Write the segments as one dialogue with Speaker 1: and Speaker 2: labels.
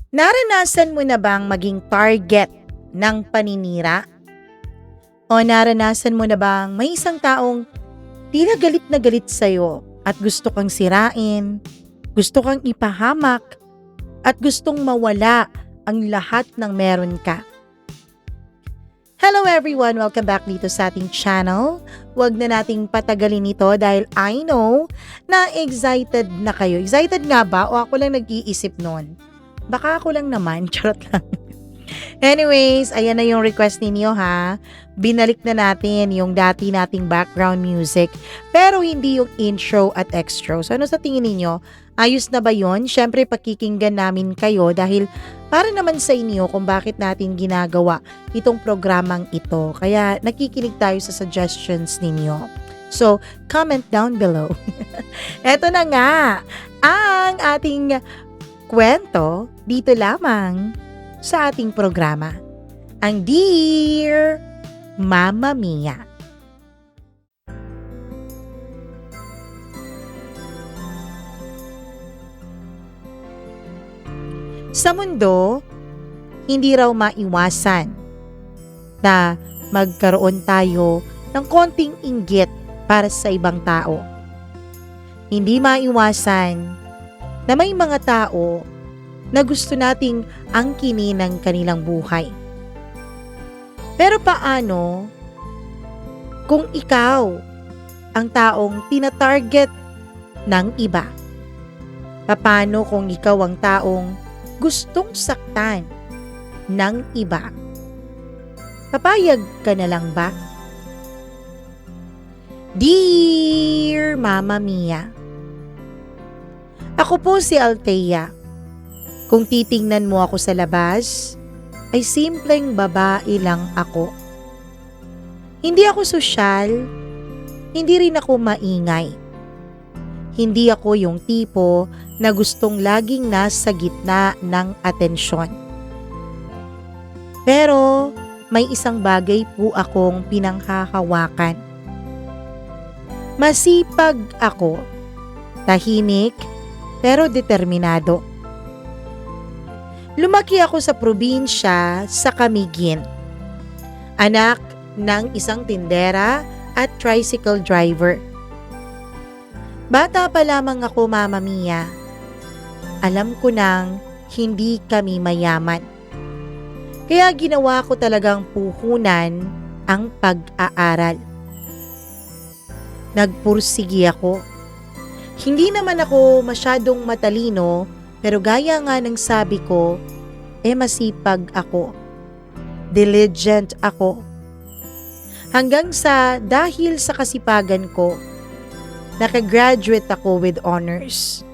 Speaker 1: Naranasan mo na bang maging target ng paninira? O naranasan mo na bang may isang taong tila galit na galit sa'yo at gusto kang sirain, gusto kang ipahamak, at gustong mawala ang lahat ng meron ka? Hello everyone! Welcome back dito sa ating channel. Huwag na nating patagalin ito dahil I know na excited na kayo. Excited nga ba o ako lang nag-iisip nun? Baka ako lang naman, charot lang. Anyways, ayan na yung request ninyo ha. Binalik na natin yung dati nating background music pero hindi yung intro at extra. So ano sa tingin ninyo? Ayos na ba yun? Syempre pakikinggan namin kayo dahil para naman sa inyo kung bakit natin ginagawa itong programang ito. Kaya nakikinig tayo sa suggestions ninyo. So, comment down below. Eto na nga, ang ating kwento dito lamang sa ating programa. Ang Dear Mamma Mia. Sa mundo, hindi raw maiwasan na magkaroon tayo ng konting inggit para sa ibang tao. Hindi maiwasan na may mga tao na gusto nating angkinin ng kanilang buhay. Pero paano kung ikaw ang taong tinatarget ng iba? Paano kung ikaw ang taong gustong saktan ng iba? Papayag ka na lang ba? Dear Mamma Mia, ako po si Althea. Kung titingnan mo ako sa labas, ay simpleng babae lang ako. Hindi ako sosyal, hindi rin ako maingay. Hindi ako yung tipo na gustong laging nasa gitna ng atensyon. Pero may isang bagay po akong pinanghahawakan. Masipag ako, tahimik pero determinado. Lumaki ako sa probinsya sa Camiguin. Anak ng isang tindera at tricycle driver. Bata pa lamang ako, Mamma Mia. Alam ko nang hindi kami mayaman. Kaya ginawa ko talagang puhunan ang pag-aaral. Nagpursigi ako. Hindi naman ako masyadong matalino pero gaya nga ng sabi ko, masipag ako. Diligent ako. Hanggang sa dahil sa kasipagan ko, nakagraduate ako with honors.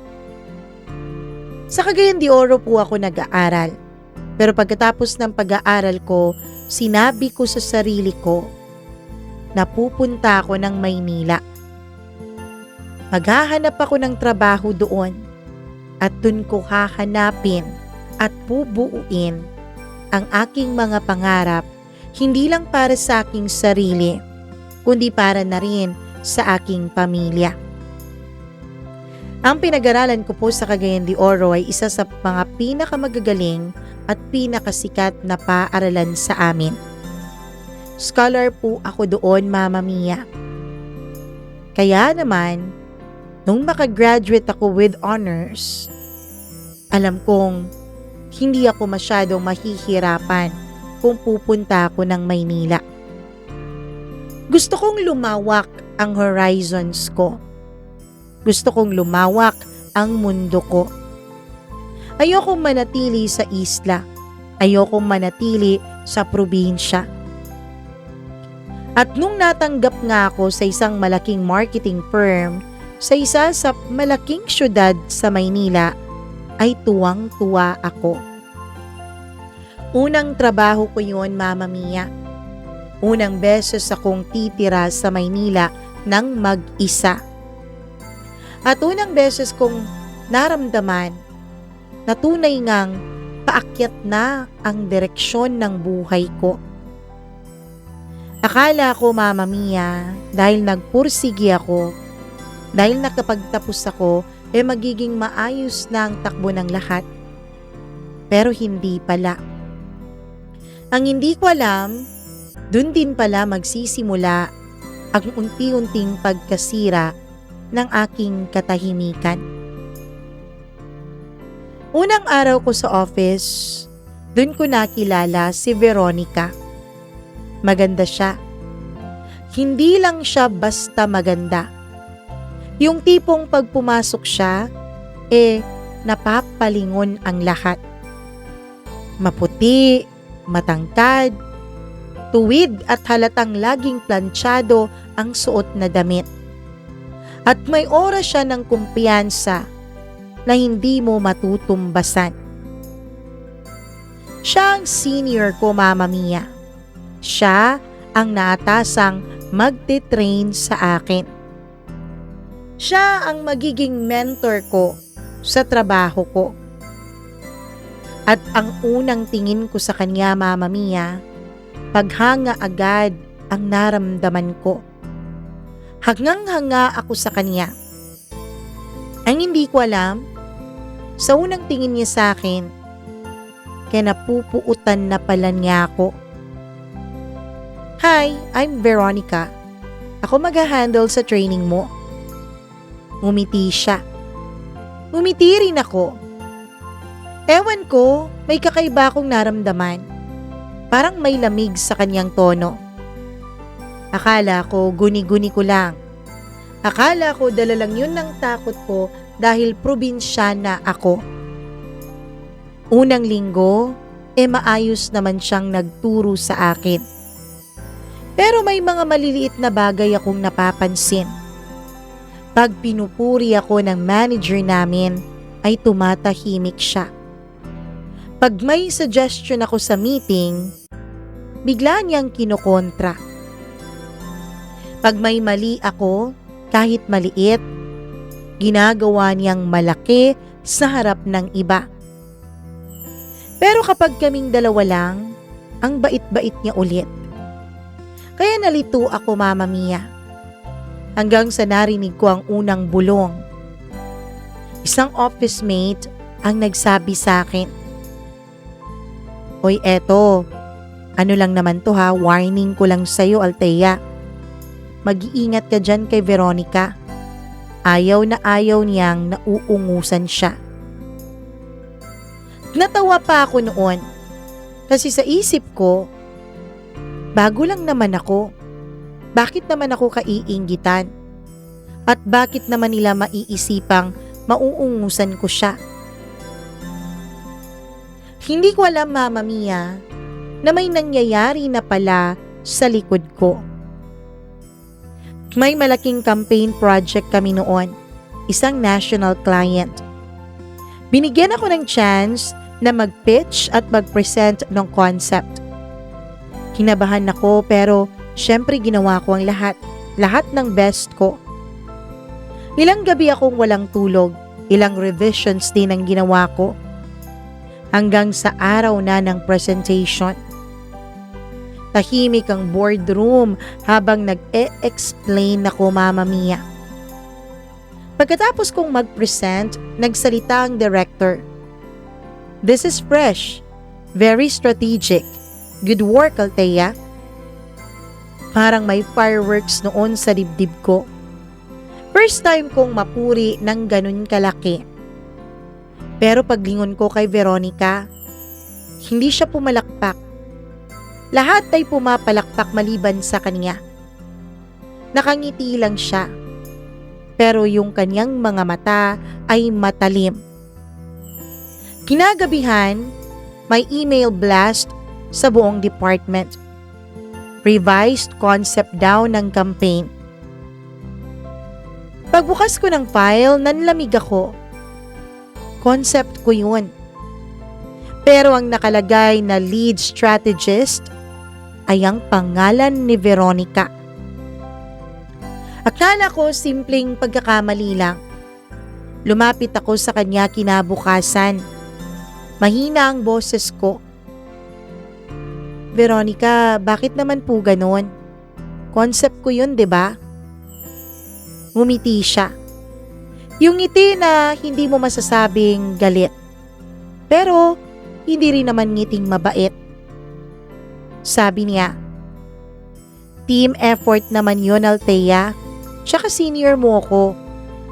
Speaker 1: Sa Cagayan de Oro po ako nag-aaral. Pero pagkatapos ng pag-aaral ko, sinabi ko sa sarili ko na pupunta ako ng Maynila. Maghahanap ako ng trabaho doon at dun ko hahanapin at bubuuin ang aking mga pangarap hindi lang para sa aking sarili, kundi para na rin sa aking pamilya. Ang pinag-aralan ko po sa Cagayan de Oro ay isa sa mga pinakamagagaling at pinakasikat na paaralan sa amin. Scholar po ako doon, Mamma Mia. Kaya naman, nung makagraduate ako with honors, alam kong hindi ako masyadong mahihirapan kung pupunta ako ng Maynila. Gusto kong lumawak ang horizons ko. Gusto kong lumawak ang mundo ko. Ayokong manatili sa isla. Ayokong manatili sa probinsya. At nung natanggap nga ako sa isang malaking marketing firm, sa isa sa malaking syudad sa Maynila, ay tuwang-tuwa ako. Unang trabaho ko yun, Mamma Mia. Unang beses akong titira sa Maynila ng mag-isa. At unang beses kong naramdaman na tunay ngang paakyat na ang direksyon ng buhay ko. Akala ko, Mamma Mia, dahil nagpursigi ako, dahil nakapagtapos ako, magiging maayos na ang takbo ng lahat. pero hindi pala. Ang hindi ko alam, dun din pala magsisimula ang unti-unting pagkasira ng aking katahimikan. Unang araw ko sa office, dun ko nakilala si Veronica. Maganda siya. Hindi lang siya basta maganda. Yung tipong pag pumasok siya, napapalingon ang lahat. Maputi, matangkad, tuwid at halatang laging planchado ang suot na damit. At may oras siya ng kumpiyansa na hindi mo matutumbasan. Siya ang senior ko, Mama Mia. Siya ang naatasang magte-train sa akin. Siya ang magiging mentor ko sa trabaho ko. At ang unang tingin ko sa kanya, Mama Mia, paghanga agad ang naramdaman ko. Hangang-hanga ako sa kanya. Ang hindi ko alam, sa unang tingin niya sa akin, napupuutan na pala niya ako. Hi, I'm Veronica. Ako mag-handle sa training mo. Ngumiti siya. Ngumiti rin ako. Ewan ko, may kakaiba akong naramdaman. Parang may lamig sa kanyang tono. Akala ko guni-guni ko lang. Akala ko dala lang yun ng takot ko dahil probinsyana ako. Unang linggo, maayos naman siyang nagturo sa akin. Pero may mga maliliit na bagay akong napapansin. Pag pinupuri ako ng manager namin, ay tumatahimik siya. Pag may suggestion ako sa meeting, bigla niyang kinokontra. Pag may mali ako, kahit maliit, ginagawa niyang malaki sa harap ng iba. Pero kapag kaming dalawa lang, ang bait-bait niya ulit. Kaya nalito ako, Mama Mia. Hanggang sa narinig ko ang unang bulong. Isang office mate ang nagsabi sa akin, "Hoy, eto, ano lang naman to ha, warning ko lang sa'yo, Althea. Mag-iingat ka dyan kay Veronica. Ayaw na ayaw niyang nauungusan siya." Natawa pa ako noon kasi sa isip ko, bago lang naman ako. Bakit naman ako kaiinggitan? At bakit naman nila maiisipang mauungusan ko siya? Hindi ko alam, Mama Mia, na may nangyayari na pala sa likod ko. May malaking campaign project kami noon, isang national client. Binigyan ako ng chance na mag-pitch at mag-present ng concept. Kinabahan ako pero syempre ginawa ko ang lahat ng best ko. Ilang gabi akong walang tulog, ilang revisions din ang ginawa ko. Hanggang sa araw na ng presentation. Tahimik ang boardroom habang nag-e-explain ako, Mama Mia. Pagkatapos kong mag-present, nagsalita ang director. "This is fresh, very strategic. Good work, Althea." Parang may fireworks noon sa dibdib ko. First time kong mapuri ng ganun kalaki. Pero paglingon ko kay Veronica, hindi siya pumalakpak. Lahat ay pumapalakpak maliban sa kanya. Nakangiti lang siya. Pero yung kanyang mga mata ay matalim. Kinagabihan, may email blast sa buong department. Revised concept daw ng campaign. Pagbukas ko ng file, nanlamig ako. Concept ko yun. Pero ang nakalagay na lead strategist ay ang pangalan ni Veronica. Akala ko simpleng pagkakamali lang. Lumapit ako sa kanya kinabukasan. Mahina ang boses ko. "Veronica, bakit naman po ganon? Concept ko yun, 'di ba?" Ngumiti siya. Yung ngiti na hindi mo masasabing galit. Pero hindi rin naman ngiting mabait. Sabi niya, team effort naman yun, Althea. Tsaka senior mo ko.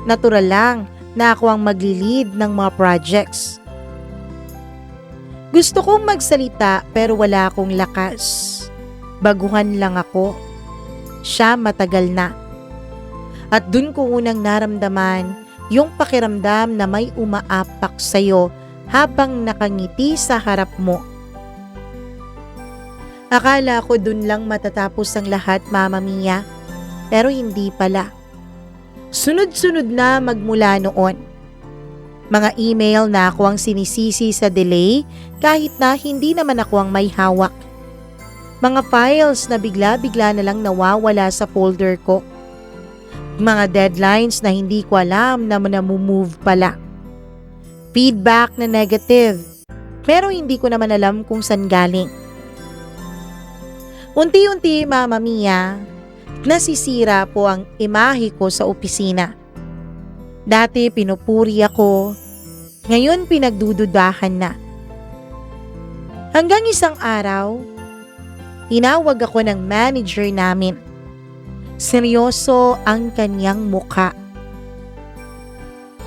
Speaker 1: Natural lang na ako ang magli-lead ng mga projects. Gusto kong magsalita pero wala akong lakas. Baguhan lang ako. Siya matagal na. At dun ko unang naramdaman yung pakiramdam na may umaapak sa'yo habang nakangiti sa harap mo. Akala ko dun lang matatapos ang lahat, Mama Mia. Pero hindi pala. Sunod-sunod na magmula noon. Mga email na ako ang sinisisi sa delay kahit na hindi naman ako ang may hawak. Mga files na bigla-bigla na lang nawawala sa folder ko. Mga deadlines na hindi ko alam na namumove pala. Feedback na negative, pero hindi ko naman alam kung saan galing. Unti-unti, Mama Mia, nasisira po ang imahe ko sa opisina. Dati pinupuri ako, ngayon pinagdududahan na. Hanggang isang araw, tinawag ako ng manager namin. Seryoso ang kanyang mukha.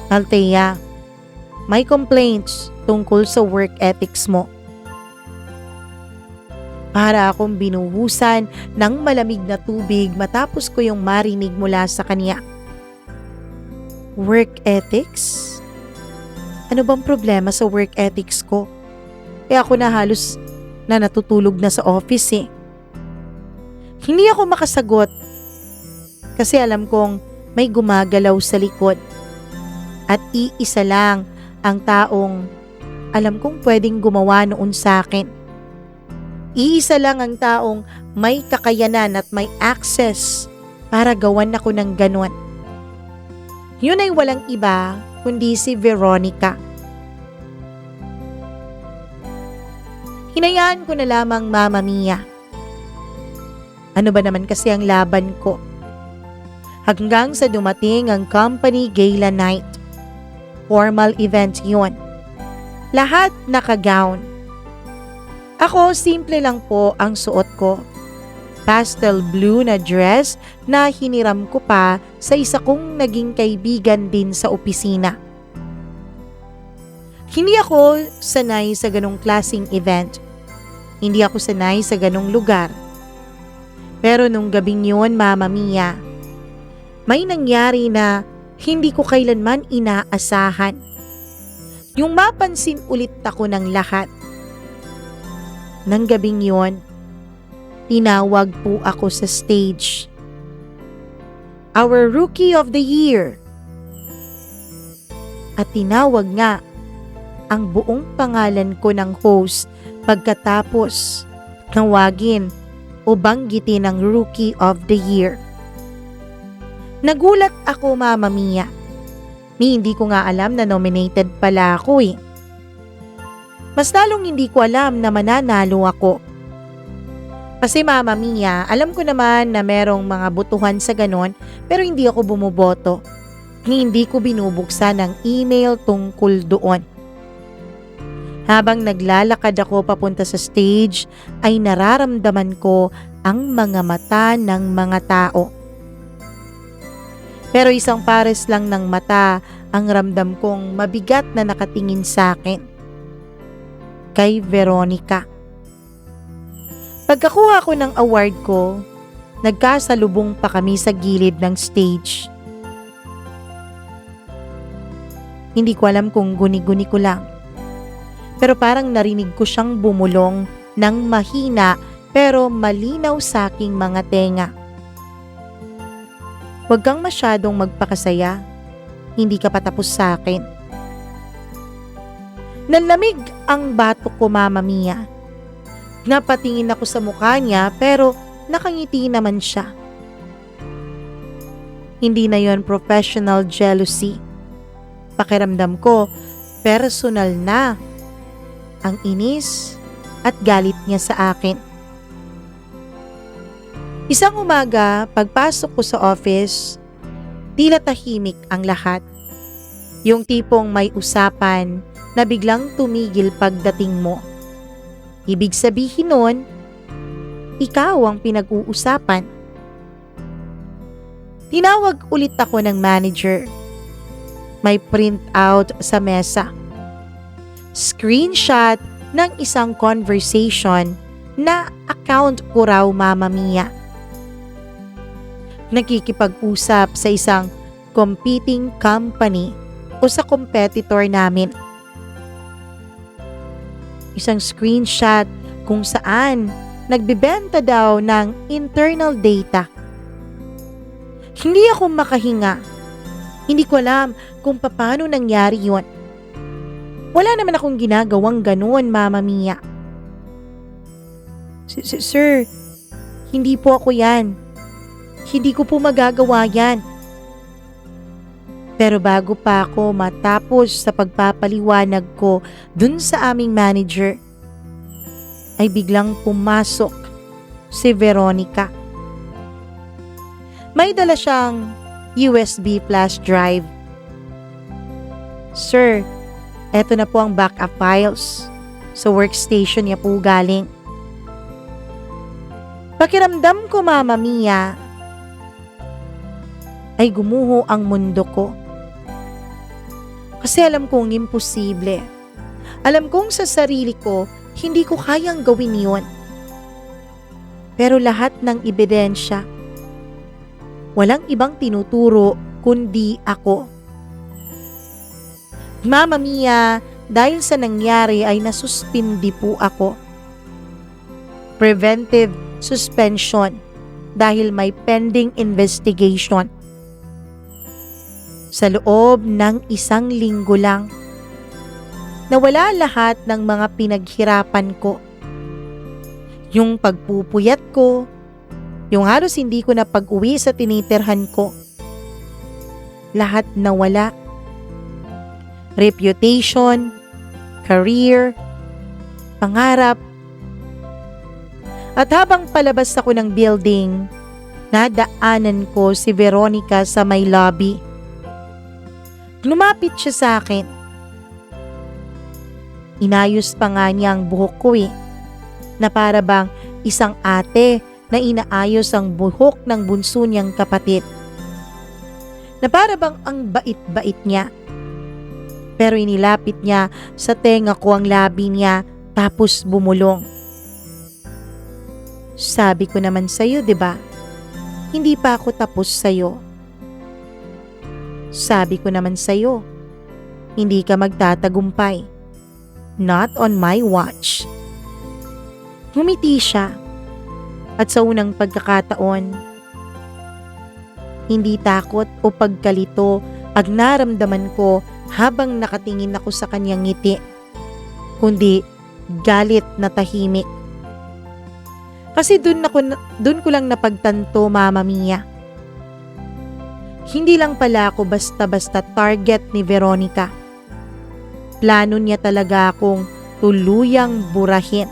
Speaker 1: Althea, may complaints tungkol sa work ethics mo. Para akong binuhusan ng malamig na tubig matapos ko yung marinig mula sa kanya. Work ethics? Ano bang problema sa work ethics ko? Ako na halos na natutulog na sa office eh. Hindi ako makasagot kasi alam kong may gumagalaw sa likod at iisa lang ang taong alam kong pwedeng gumawa noon sa akin. Iisa lang ang taong may kakayanan at may access para gawan ako ng ganon. Yun ay walang iba kundi si Veronica. Hinayaan ko na lamang, Mama Mia. Ano ba naman kasi ang laban ko? Hanggang sa dumating ang company gala night. Formal event yun. Lahat naka-gown. Ako, simple lang po ang suot ko. Pastel blue na dress na hiniram ko pa sa isa kong naging kaibigan din sa opisina. Hindi ako sanay sa ganong klaseng event. Hindi ako sanay sa ganong lugar. Pero nung gabing yun, Mama Mia, may nangyari na hindi ko kailanman inaasahan. Yung mapansin ulit ako ng lahat. Nang gabing yun, tinawag po ako sa stage. Our Rookie of the Year. At tinawag nga ang buong pangalan ko ng host pagkatapos tawagin o banggitin ang Rookie of the Year. Nagulat ako, Mama Mia. Hindi ko nga alam na nominated pala ako eh. Mas lalong hindi ko alam na mananalo ako. Kasi Mama Mia, alam ko naman na merong mga butuhan sa ganon pero hindi ako bumuboto. Hindi ko binubuksan ang email tungkol doon. Habang naglalakad ako papunta sa stage ay nararamdaman ko ang mga mata ng mga tao. Pero isang pares lang ng mata ang ramdam kong mabigat na nakatingin sa akin. Kay Veronica. Pagkakuha ko ng award ko, nagkasalubong pa kami sa gilid ng stage. Hindi ko alam kung guni-guni ko lang. Pero parang narinig ko siyang bumulong ng mahina pero malinaw sa aking mga tenga. Huwag kang masyadong magpakasaya. Hindi ka patapos sa akin. Nalamig ang batok ko, Mama Mia. Napatingin ako sa mukha niya pero nakangiti naman siya. Hindi na yon professional jealousy. Pakiramdam ko, personal na ang inis at galit niya sa akin. Isang umaga, pagpasok ko sa office, tila tahimik ang lahat. Yung tipong may usapan na biglang tumigil pagdating mo. Ibig sabihin nun, ikaw ang pinag-uusapan. Tinawag ulit ako ng manager. May printout sa mesa. Screenshot ng isang conversation na account ko raw, Mama Mia. Nakikipag-usap sa isang competing company o sa competitor namin. Isang screenshot kung saan nagbebenta daw ng internal data. Hindi ako makahinga. Hindi ko alam kung paano nangyari yon. Wala naman akong ginagawang ganoon, Mama Mia. Sir, hindi po ako yan. Hindi ko po magagawa yan. Pero bago pa ako matapos sa pagpapaliwanag ko dun sa aming manager, ay biglang pumasok si Veronica. May dala siyang USB flash drive. Sir, eto na po ang backup files. Sa workstation niya po galing. Pakiramdam ko, Mama Mia, ay gumuho ang mundo ko. Kasi alam kong imposible. Alam kong sa sarili ko, hindi ko kayang gawin yon. Pero lahat ng ebidensya, walang ibang tinuturo kundi ako. Mama Mia, dahil sa nangyari ay nasuspindi po ako. Preventive suspension dahil may pending investigation. Sa loob ng 1 linggo lang, nawala lahat ng mga pinaghirapan ko. Yung pagpupuyat ko, yung halos hindi ko na pag-uwi sa tinitirhan ko. Lahat nawala. Reputation, career, pangarap. At habang palabas ako ng building, nadaanan ko si Veronica sa may lobby. Lumapit siya sa akin. Inayos pa nga niya ang buhok ko na para bang isang ate na inaayos ang buhok ng bunso niyang kapatid. Na para bang ang bait-bait niya. Pero inilapit niya sa tenga ko ang labi niya tapos bumulong. Sabi ko naman sa'yo, diba? Hindi pa ako tapos sa'yo. Sabi ko naman sa'yo, hindi ka magtatagumpay. Not on my watch. Ngumiti siya. At sa unang pagkakataon, hindi takot o pagkalito ang naramdaman ko habang nakatingin ako sa kanyang ngiti, kundi galit na tahimik. Kasi dun ko lang napagtanto, Mama Mia. Hindi lang pala ako basta-basta target ni Veronica. Plano niya talaga akong tuluyang burahin.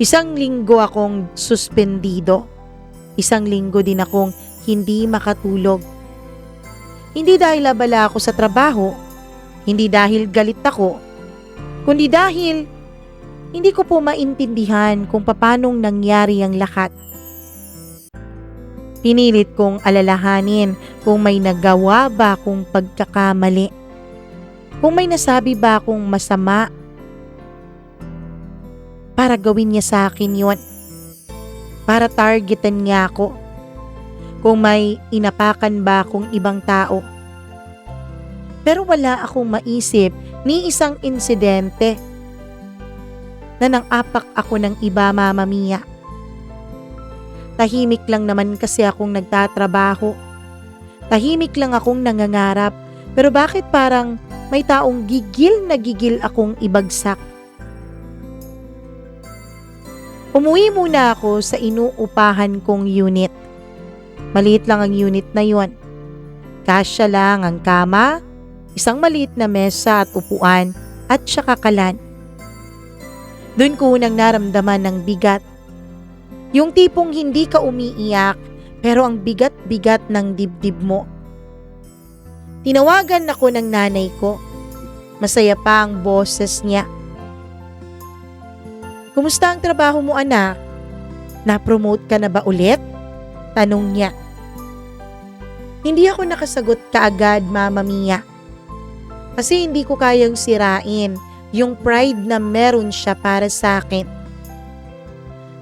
Speaker 1: 1 linggo akong suspendido. 1 linggo din akong hindi makatulog. Hindi dahil abala ako sa trabaho, hindi dahil galit ako, kundi dahil hindi ko po maintindihan kung paanong nangyari ang lahat. Pinilit kong alalahanin kung may nagawa ba akong pagkakamali, kung may nasabi ba akong masama para gawin niya sa akin yon, para targetan niya ako, kung may inapakan ba akong ibang tao. Pero wala akong maisip ni isang insidente na nang-apak ako ng iba, Mama Mia. Tahimik lang naman kasi akong nagtatrabaho. Tahimik lang akong nangangarap. Pero bakit parang may taong gigil na gigil akong ibagsak? Umuwi muna ako sa inuupahan kong unit. Maliit lang ang unit na yon. Kasya lang ang kama, isang maliit na mesa at upuan at saka kalan. Doon ko unang naramdaman ng bigat. Yung tipong hindi ka umiiyak pero ang bigat-bigat ng dibdib mo. Tinawagan ako ng nanay ko. Masaya pa ang boses niya. "Kumusta ang trabaho mo, anak? Na-promote ka na ba ulit?" Tanong niya. Hindi ako nakasagot kaagad, Mama Mia. Kasi hindi ko kayang sirain yung pride na meron siya para sa akin.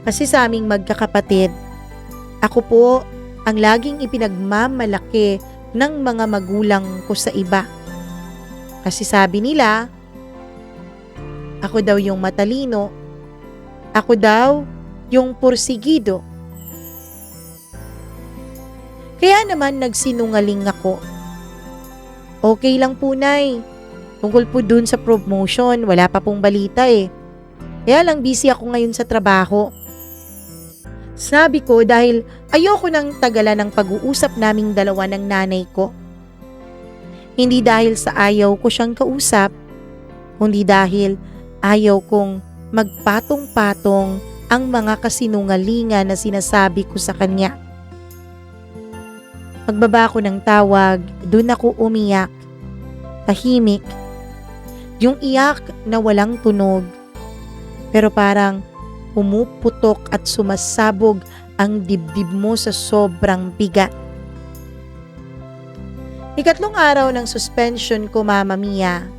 Speaker 1: Kasi sa aming magkakapatid, ako po ang laging ipinagmamalaki ng mga magulang ko sa iba. Kasi sabi nila, ako daw yung matalino, ako daw yung porsigido. Kaya naman nagsinungaling ako. "Okay lang po, Nay. Tungkol po dun sa promotion, wala pa pong balita eh. Kaya lang busy ako ngayon sa trabaho." Sabi ko dahil ayoko nang tagalan ng pag-uusap naming dalawa ng nanay ko. Hindi dahil sa ayaw ko siyang kausap, kundi dahil ayaw kong magpatong-patong ang mga kasinungalingan na sinasabi ko sa kanya. Pagbaba ko ng tawag, dun ako umiyak. Tahimik. Yung iyak na walang tunog. Pero parang pumuputok at sumasabog ang dibdib mo sa sobrang bigat. Ikatlong araw ng suspension ko, Mama Mia,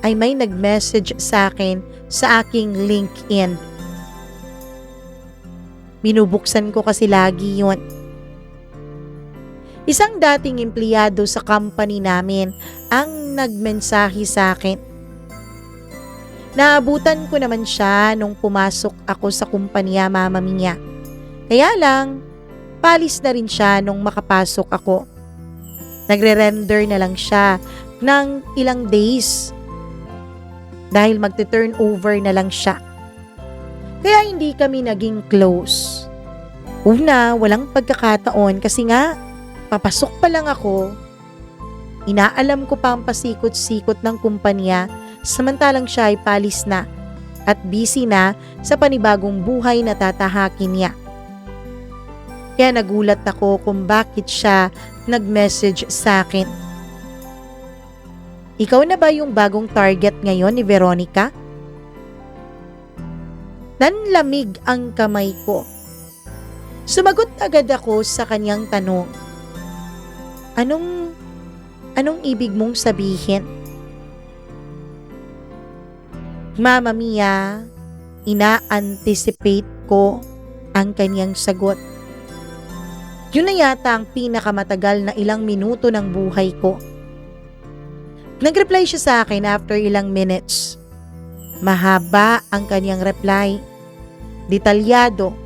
Speaker 1: ay may nag-message sa akin sa aking LinkedIn. Binubuksan ko kasi lagi yun. Isang dating empleyado sa company namin ang nagmensahe sa akin. Naabutan ko naman siya nung pumasok ako sa kumpanya, Mama Mia. Kaya lang, palis na rin siya nung makapasok ako. Nagre-render na lang siya ng ilang days dahil magte-turnover na lang siya. Kaya hindi kami naging close. Una, walang pagkakataon kasi nga, papasok pa lang ako, inaalam ko pa ang pasikot-sikot ng kumpanya samantalang siya ay palis na at busy na sa panibagong buhay na tatahakin niya. Kaya nagulat ako kung bakit siya nag-message sa akin. "Ikaw na ba yung bagong target ngayon ni Veronica?" Nanlamig ang kamay ko. Sumagot agad ako sa kanyang tanong. Anong ibig mong sabihin?" Mama Mia, ina-anticipate ko ang kanyang sagot. Yun na yata ang pinakamatagal na ilang minuto ng buhay ko. Nag-reply siya sa akin after ilang minutes. Mahaba ang kanyang reply. Detalyado.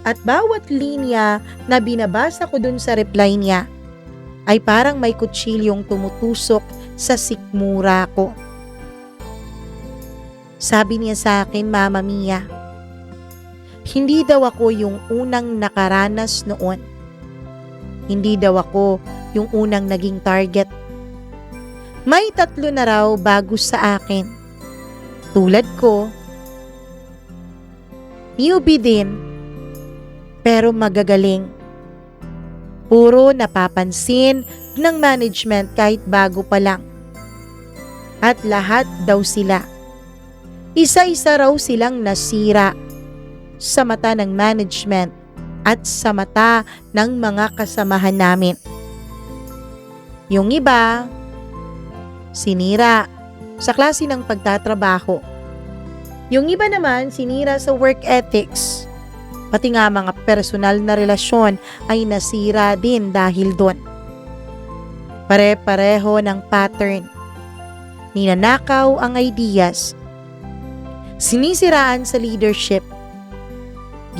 Speaker 1: At bawat linya na binabasa ko dun sa reply niya ay parang may kutsilyong tumutusok sa sikmura ko. Sabi niya sa akin, Mama Mia, hindi daw ako yung unang nakaranas noon. Hindi daw ako yung unang naging target. May 3 na raw bago sa akin. Tulad ko, newbie din, pero magagaling. Puro napapansin ng management kahit bago pa lang. At lahat daw sila. Isa-isa raw silang nasira sa mata ng management at sa mata ng mga kasamahan namin. Yung iba, sinira sa klase ng pagtatrabaho. Yung iba naman, sinira sa work ethics. Pati nga mga personal na relasyon ay nasira din dahil doon. Pare-pareho ng pattern. Ninanakaw ang ideas. Sinisiraan sa leadership.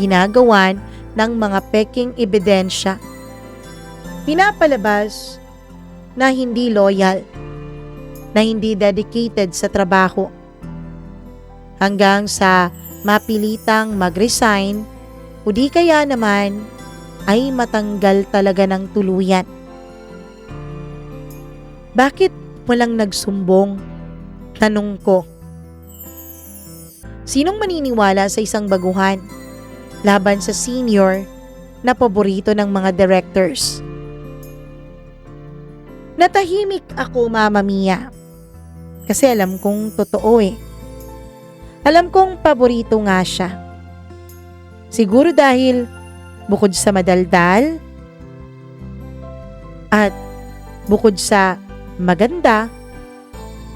Speaker 1: Ginagawan ng mga peking ebidensya. Pinapalabas na hindi loyal, na hindi dedicated sa trabaho. Hanggang sa mapilitang mag-resign o di kaya naman ay matanggal talaga ng tuluyan. Bakit walang nagsumbong? Tanong ko. Sinong maniniwala sa isang baguhan laban sa senior na paborito ng mga directors? Natahimik ako, Mama Mia. Kasi alam kong totoo eh. Alam kong paborito nga siya. Siguro dahil bukod sa madaldal at bukod sa maganda,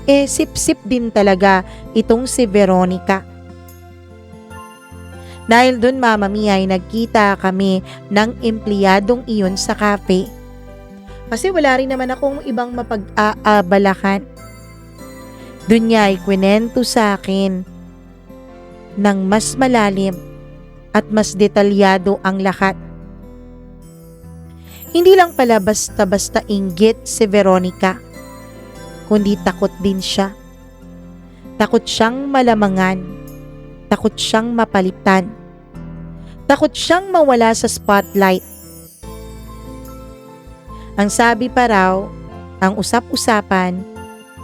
Speaker 1: sip-sip din talaga itong si Veronica. Dahil dun, Mama Mia, ay nagkita kami ng empleyadong iyon sa cafe. Kasi wala rin naman akong ibang mapag-aabalahan. Dun niya ay kwento sa akin ng mas malalim at mas detalyado ang lahat. Hindi lang pala basta-basta inggit si Veronica, kundi takot din siya. Takot siyang malamangan, takot siyang mapalitan, takot siyang mawala sa spotlight. Ang sabi pa raw, ang usap-usapan,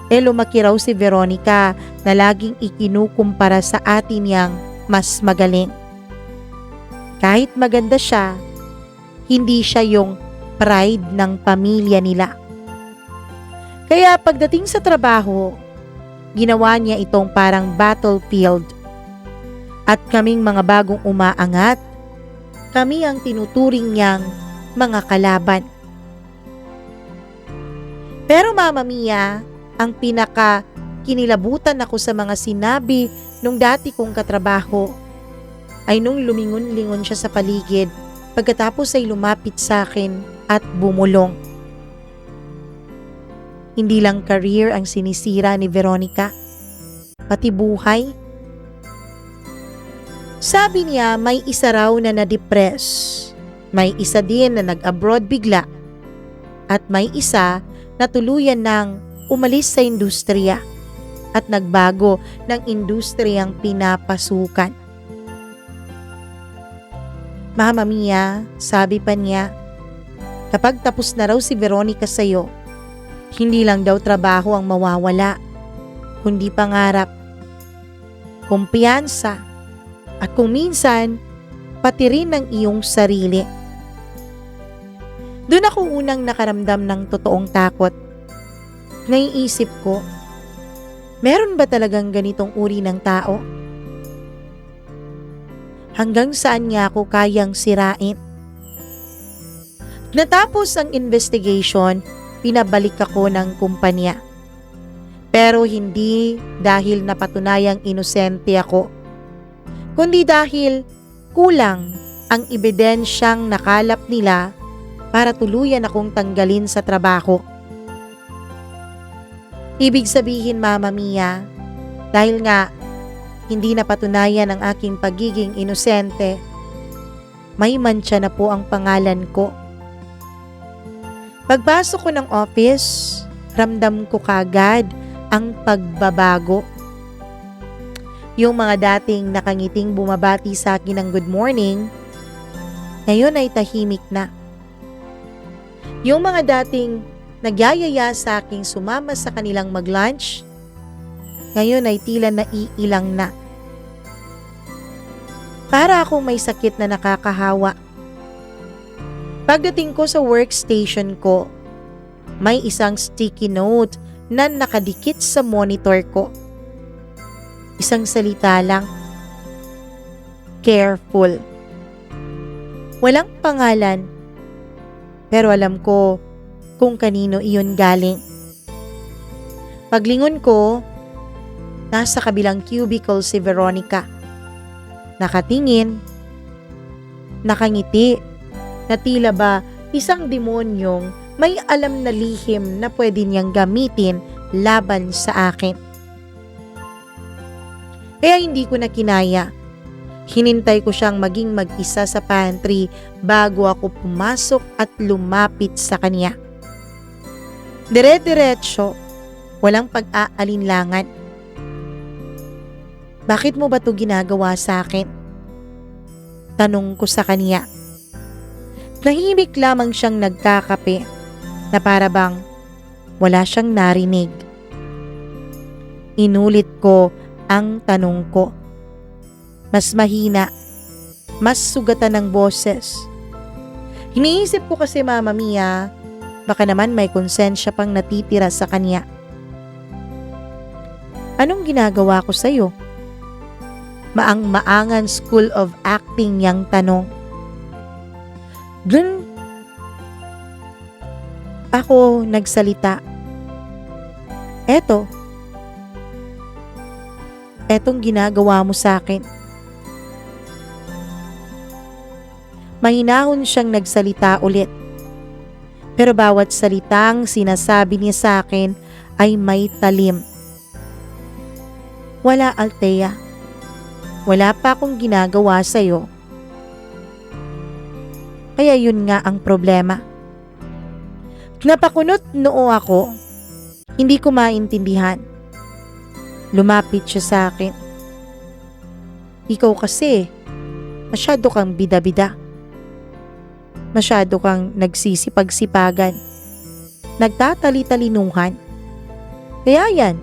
Speaker 1: lumaki raw si Veronica na laging ikinukumpara sa atin niyang mas magaling. Kahit maganda siya, hindi siya yung pride ng pamilya nila. Kaya pagdating sa trabaho, ginawa niya itong parang battlefield. At kaming mga bagong umaangat, kami ang tinuturing niyang mga kalaban. Pero Mama Mia, ang pinaka kinilabutan ako sa mga sinabi nung dati kong katrabaho ay nung lumingon-lingon siya sa paligid pagkatapos ay lumapit sa akin at bumulong. Hindi lang career ang sinisira ni Veronica, pati buhay. Sabi niya may isa raw na na-depress, may isa din na nag-abroad bigla, at may isa na tuluyan ng umalis sa industriya at nagbago ng industriyang pinapasukan. Mama Mia, sabi pa niya, kapag tapos na raw si Veronica sa'yo, hindi lang daw trabaho ang mawawala, kundi pangarap, kumpiyansa, at kung minsan, pati rin ang iyong sarili. Doon ako unang nakaramdam ng totoong takot. Naiisip ko, meron ba talagang ganitong uri ng tao? Hanggang saan niya ako kayang sirain? Natapos ang investigation, pinabalik ako ng kumpanya. Pero hindi dahil napatunayang inosente ako, kundi dahil kulang ang ebidensyang nakalap nila para tuluyan akong tanggalin sa trabaho. Ibig sabihin, Mama Mia, dahil nga hindi napatunayan ang aking pagiging inosente, may mantsa na po ang pangalan ko. Pagpasok ko ng office, ramdam ko kagad ang pagbabago. Yung mga dating nakangiting bumabati sa akin ng good morning, ngayon ay tahimik na. Yung mga dating nagyayaya sa aking sumama sa kanilang mag-lunch, ngayon ay tila naiilang na. Para akong may sakit na nakakahawa. Pagdating ko sa workstation ko, may isang sticky note na nakadikit sa monitor ko. Isang salita lang, careful. Walang pangalan, pero alam ko kung kanino iyon galing. Paglingon ko, nasa kabilang cubicle si Veronica. Nakatingin, nakangiti, na tila ba isang demonyong may alam na lihim na pwede niyang gamitin laban sa akin. Kaya hindi ko na kinaya. Hinintay ko siyang maging mag-isa sa pantry bago ako pumasok at lumapit sa kanya. Dire-diretso, walang pag-aalinlangan. Bakit mo ba ito ginagawa sa akin? Tanong ko sa kanya. Nahimik lamang siyang nagkakape na para bang wala siyang narinig. Inulit ko ang tanong ko. Mas mahina, mas sugatan ng boses. Iniisip ko kasi, Mama Mia, Baka naman may konsensya pang natitira sa kanya. Anong ginagawa ko sa'yo? Maang-maangan School of Acting niyang tanong. Dun ako nagsalita. Etong ginagawa mo sa akin. Mahinahon siyang nagsalita ulit. Pero bawat salitang sinasabi niya sa akin ay may talim. Wala, Althea. Wala pa akong ginagawa sa'yo. Kaya yun nga ang problema. Napakunot noo ako. Hindi ko maintindihan. Lumapit siya sa akin. Ikaw kasi, masyado kang bida-bida. Masyado kang nagsisipag-sipagan. Nagtatali-talinuhan. Kaya yan,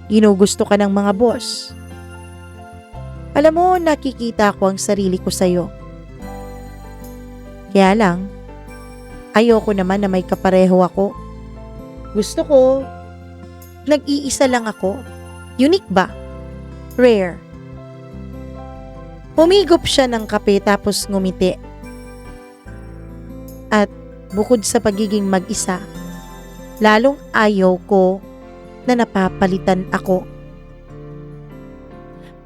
Speaker 1: ginugusto ka ng mga boss. Alam mo, nakikita ko ang sarili ko sa'yo. Kaya lang, ayoko naman na may kapareho ako. Gusto ko, nag-iisa lang ako. Unique ba? Rare. Humigop siya ng kape tapos ngumiti. At bukod sa pagiging mag-isa, lalong ayaw ko na napapalitan ako.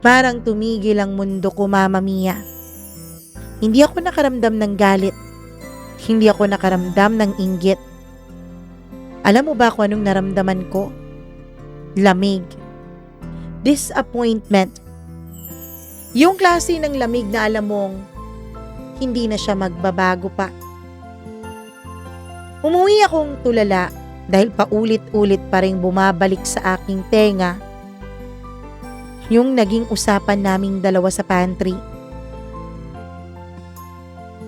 Speaker 1: Parang tumigil ang mundo ko, Mama Mia. Hindi ako nakaramdam ng galit. Hindi ako nakaramdam ng inggit. Alam mo ba kung anong naramdaman ko? Lamig. Disappointment. Yung klase ng lamig na alam mong hindi na siya magbabago pa. Umuwi akong tulala dahil paulit-ulit pa rin bumabalik sa aking tenga yung naging usapan naming dalawa sa pantry.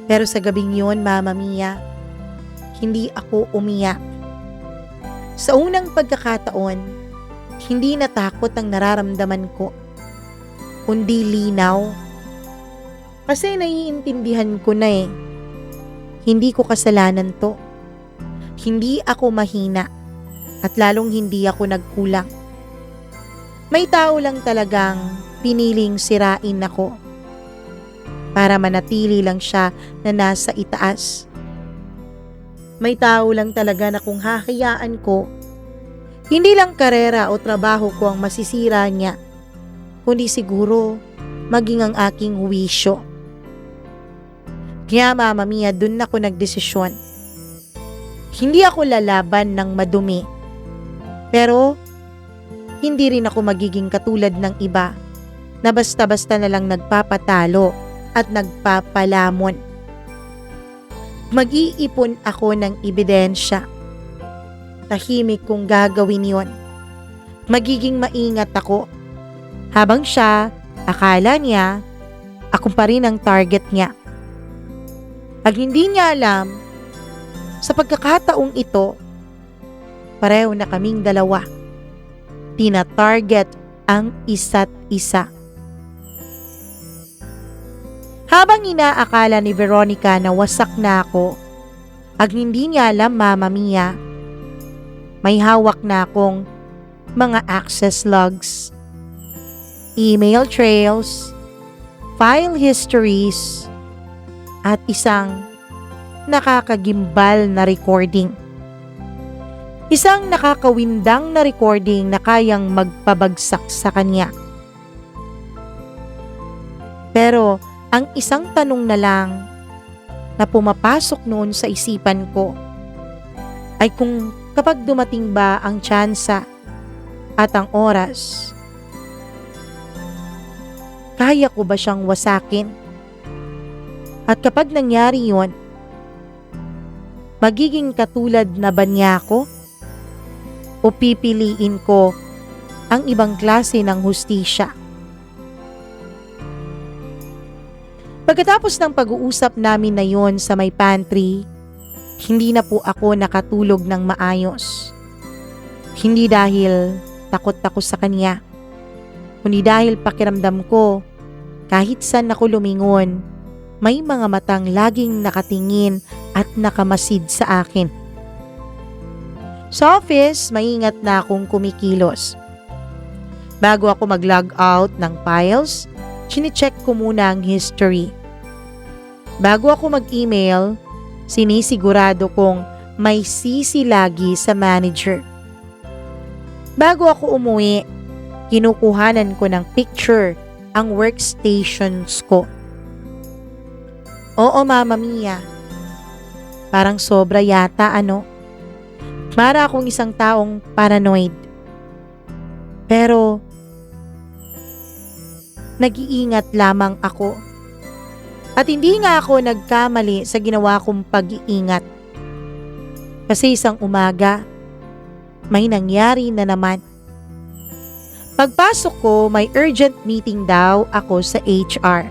Speaker 1: Pero sa gabing yun, Mama Mia, hindi ako umiyak. Sa unang pagkakataon, hindi natakot ang nararamdaman ko, kundi linaw. Kasi naiintindihan ko na hindi ko kasalanan to. Hindi ako mahina at lalong hindi ako nagkulang. May tao lang talagang piniling sirain ako para manatili lang siya na nasa itaas. May tao lang talaga na kung hahayaan ko, hindi lang karera o trabaho ko ang masisira niya, kundi siguro maging ang aking wisyo. Kaya Mama Mia, dun ako nagdesisyon. Hindi ako lalaban ng madumi. Pero, hindi rin ako magiging katulad ng iba na basta-basta na lang nagpapatalo at nagpapalamon. Mag-iipon ako ng ebidensya. Tahimik kong gagawin yon. Magiging maingat ako. Habang siya, akala niya, ako pa rin ang target niya. Pag hindi niya alam, sa pagkakataong ito, pareho na kaming dalawa. Tina-target ang isa't isa. Habang inaakala ni Veronica na wasak na ako, ang hindi niya alam, Mama Mia, may hawak na akong mga access logs, email trails, file histories, at isang nakakagimbal na recording. Isang nakakawindang na recording na kayang magpabagsak sa kanya. Pero ang isang tanong na lang na pumapasok noon sa isipan ko ay kung kapag dumating ba ang tsansa at ang oras, kaya ko ba siyang wasakin? At kapag nangyari yon, magiging katulad na ba niya ako? O pipiliin ko ang ibang klase ng hustisya? Pagkatapos ng pag-uusap namin na yon sa may pantry, hindi na po ako nakatulog ng maayos. Hindi dahil takot ako sa kanya, kundi dahil pakiramdam ko kahit saan ako lumingon, may mga matang laging nakatingin at nakamasid sa akin. Sa office, maingat na akong kumikilos. Bago ako mag-log out ng files, chine-check ko muna ang history. Bago ako mag-email, sinisigurado kong may CC lagi sa manager. Bago ako umuwi, kinukuhanan ko ng picture ang workstations ko. Oo, Mama Mia. Parang sobra yata, ano? Para akong isang taong paranoid. Pero, nag-iingat lamang ako. At hindi nga ako nagkamali sa ginawa kong pag-iingat. Kasi isang umaga, may nangyari na naman. Pagpasok ko, may urgent meeting daw ako sa HR.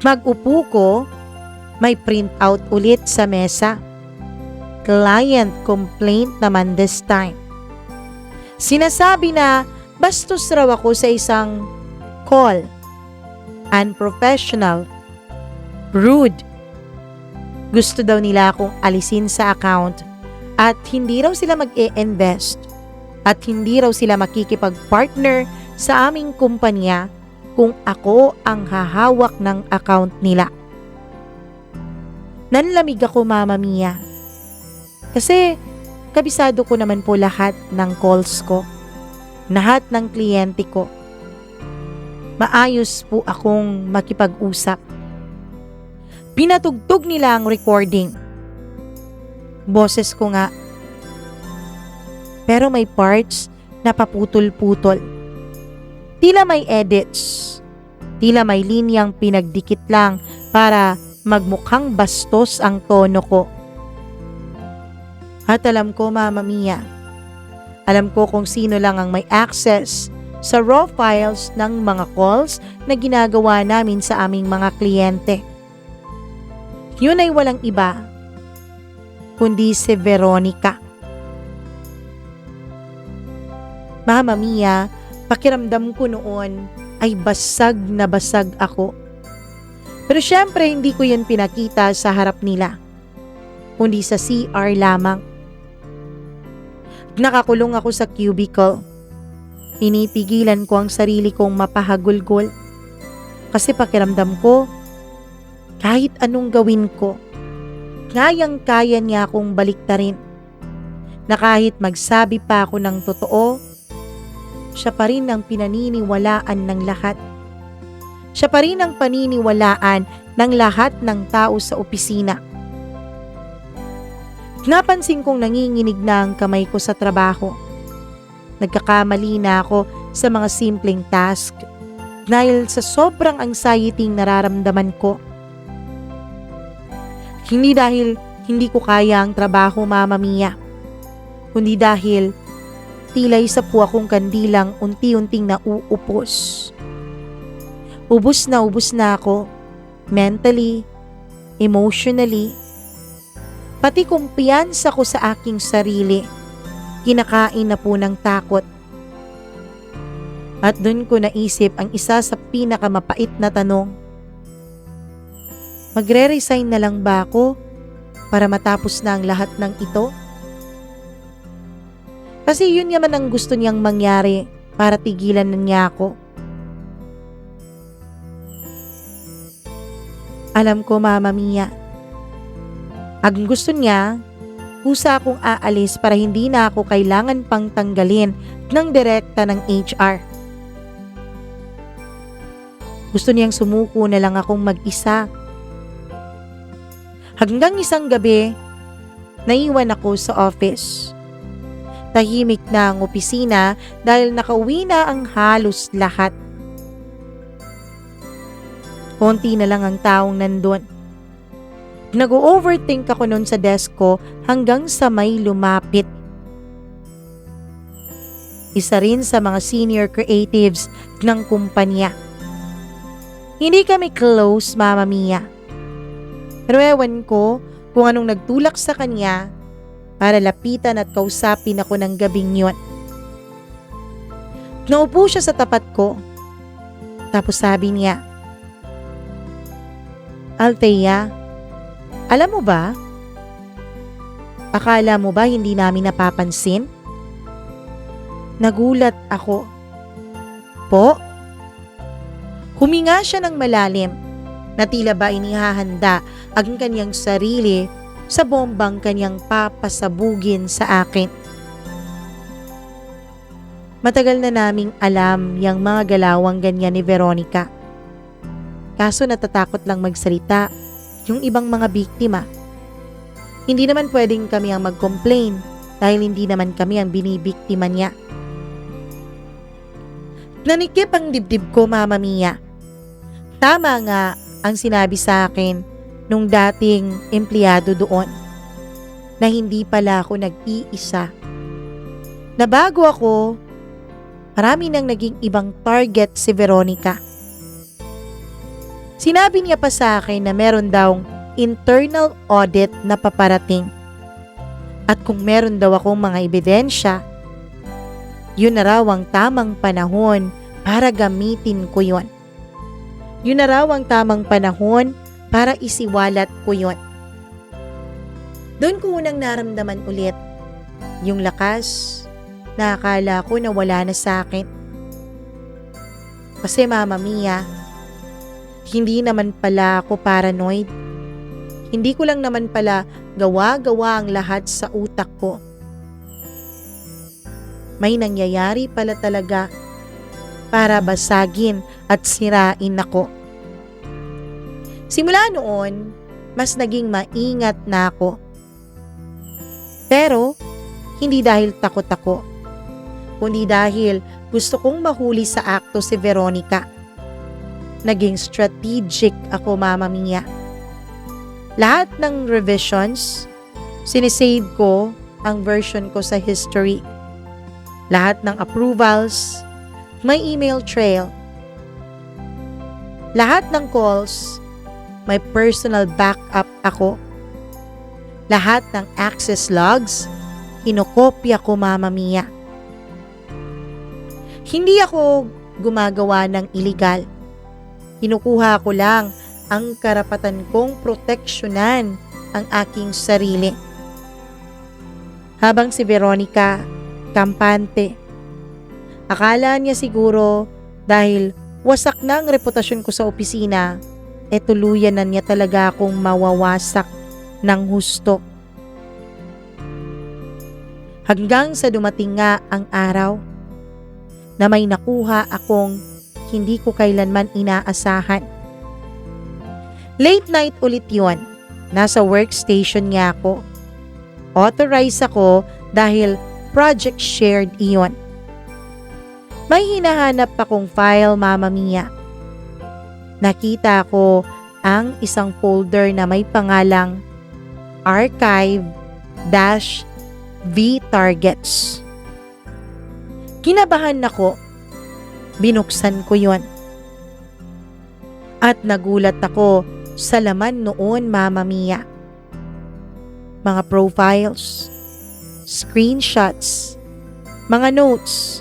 Speaker 1: Mag-upo ko, may printout ulit sa mesa. Client complaint naman this time. Sinasabi na bastos raw ako sa isang call. Unprofessional. Rude. Gusto daw nila akong alisin sa account at hindi raw sila mag-e-invest at hindi raw sila makikipag-partner sa aming kumpanya kung ako ang hahawak ng account nila. Nanlamig ako, Mama Mia. Kasi kabisado ko naman po lahat ng calls ko, lahat ng kliyente ko. Maayos po akong makipag-usap. Pinatugtog nila ang recording. Boses ko nga. Pero may parts na paputol-putol. Tila may edits. Tila may linyang pinagdikit lang para magmukhang bastos ang tono ko. At alam ko, Mama Mia, alam ko kung sino lang ang may access sa raw files ng mga calls na ginagawa namin sa aming mga kliyente. Yun ay walang iba, kundi si Veronica. Mama Mia, pakiramdam ko noon ay basag na basag ako. Pero syempre hindi ko yun pinakita sa harap nila, kundi sa CR lamang. Nakakulong ako sa cubicle. Pinipigilan ko ang sarili kong mapahagulgol. Kasi pakiramdam ko, kahit anong gawin ko, kayang-kaya niya akong baliktarin. Na kahit magsabi pa ako ng totoo, siya pa rin ang pinaniniwalaan ng lahat. Siya pa rin ang paniniwalaan ng lahat ng tao sa opisina. Napansin kong nanginginig na ang kamay ko sa trabaho. Nagkakamali na ako sa mga simpleng task dahil sa sobrang anxiety nararamdaman ko. Hindi dahil hindi ko kaya ang trabaho, Mama Mia, kundi dahil tila isa po akong kandilang unti-unting nauupos. Ubus na ako, mentally, emotionally, pati kumpiyansa ko sa aking sarili, kinakain na po ng takot. At dun ko naisip ang isa sa pinakamapait na tanong. Magre-resign na lang ba ako para matapos na ang lahat ng ito? Kasi yun naman ang gusto niyang mangyari para tigilan na niya ako. Alam ko, Mama Mia, ang gusto niya, kusa akong aalis para hindi na ako kailangan pang tanggalin ng direkta ng HR. Gusto niyang sumuko na lang akong mag-isa. Hanggang isang gabi, naiwan ako sa office. Tahimik na ang opisina dahil nakauwi na ang halos lahat. Konti na lang ang taong nandun. Nag-overthink ako noon sa desk ko hanggang sa may lumapit. Isa rin sa mga senior creatives ng kumpanya. Hindi kami close, Mama Mia. Pero ewan ko kung anong nagtulak sa kanya para lapitan at kausapin ako ng gabing yun. Naupo siya sa tapat ko. Tapos sabi niya, Althea, alam mo ba? Akala mo ba hindi namin napapansin? Nagulat ako. Po? Huminga siya ng malalim na tila ba inihahanda ang kanyang sarili sa bombang kanyang papasabugin sa akin. Matagal na naming alam yung mga galawang ganyan ni Veronica. Kaso natatakot lang magsalita yung ibang mga biktima. Hindi naman pwedeng kami ang mag-complain dahil hindi naman kami ang binibiktima niya. Nanikip ang dibdib ko, Mama Mia. Tama nga ang sinabi sa akin nung dating empleyado doon na hindi pala ako nag-iisa. Na bago ako, marami nang naging ibang target si Veronica. Sinabi niya pa sa akin na meron daw internal audit na paparating. At kung meron daw akong mga ebidensya, yun na raw ang tamang panahon para gamitin ko yun. Yun na raw ang tamang panahon para isiwalat ko yun. Doon ko unang naramdaman ulit yung lakas na akala ko na wala na sa akin. Kasi Mama Mia, hindi naman pala ako paranoid. Hindi ko lang naman pala gawa-gawa ang lahat sa utak ko. May nangyayari pala talaga para basagin at sirain ako. Simula noon, mas naging maingat na ako. Pero, hindi dahil takot ako, kundi dahil gusto kong mahuli sa akto si Veronica. Naging strategic ako, Mama Mia. Lahat ng revisions, sinisave ko ang version ko sa history. Lahat ng approvals, may email trail. Lahat ng calls, may personal backup ako. Lahat ng access logs, kinokopya ko, Mama Mia. Hindi ako gumagawa ng illegal. Kinukuha ko lang ang karapatan kong proteksyonan ang aking sarili. Habang si Veronica, kampante. Akala niya siguro dahil wasak na ang reputasyon ko sa opisina, tuluyan na niya talaga akong mawawasak ng husto. Hanggang sa dumating nga ang araw na may nakuha akong hindi ko kailanman inaasahan. Late night ulit yun. Nasa workstation niya ako. Authorized ako dahil project shared iyon. May hinahanap akong file, Mama Mia. Nakita ko ang isang folder na may pangalang Archive-V Targets. Kinabahan ako. Binuksan ko yon. At nagulat ako sa laman noon, Mama Mia. Mga profiles, screenshots, mga notes,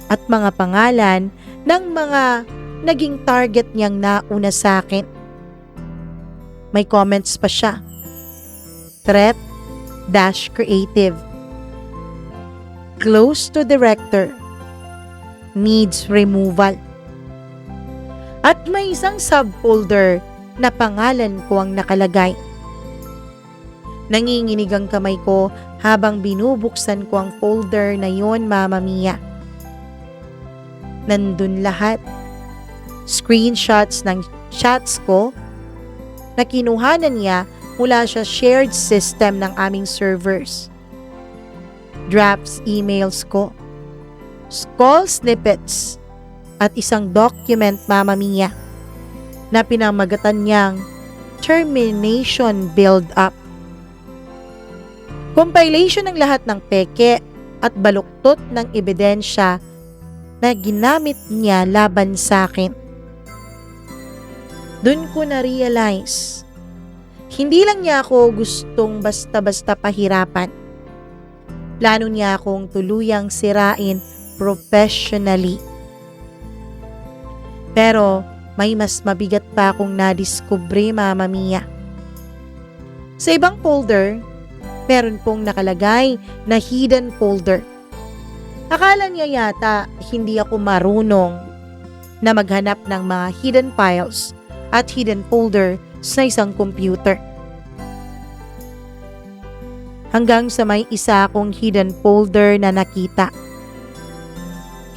Speaker 1: at mga pangalan ng mga naging target niyang nauna sa akin. May comments pa siya. Threat-creative. Close to director. Needs removal. At may isang subfolder na pangalan ko ang nakalagay. Nanginginig ang kamay ko habang binubuksan ko ang folder na yon, Mama Mia. Nandun lahat. Screenshots ng chats ko na kinuhanan niya mula sa shared system ng aming servers. Drafts emails ko. Call snippets at isang document, Mama Mia, na pinamagatan niyang termination build-up. Compilation ng lahat ng peke at baluktot ng ebidensya na ginamit niya laban sa akin. Doon ko na-realize, hindi lang niya ako gustong basta-basta pahirapan. Plano niya akong tuluyang sirain professionally. Pero may mas mabigat pa akong nadiskubre, Mama Mia. Sa ibang folder, meron pong nakalagay na hidden folder. Akala niya yata hindi ako marunong na maghanap ng mga hidden files at hidden folder sa isang computer. Hanggang sa may isa akong hidden folder na nakita.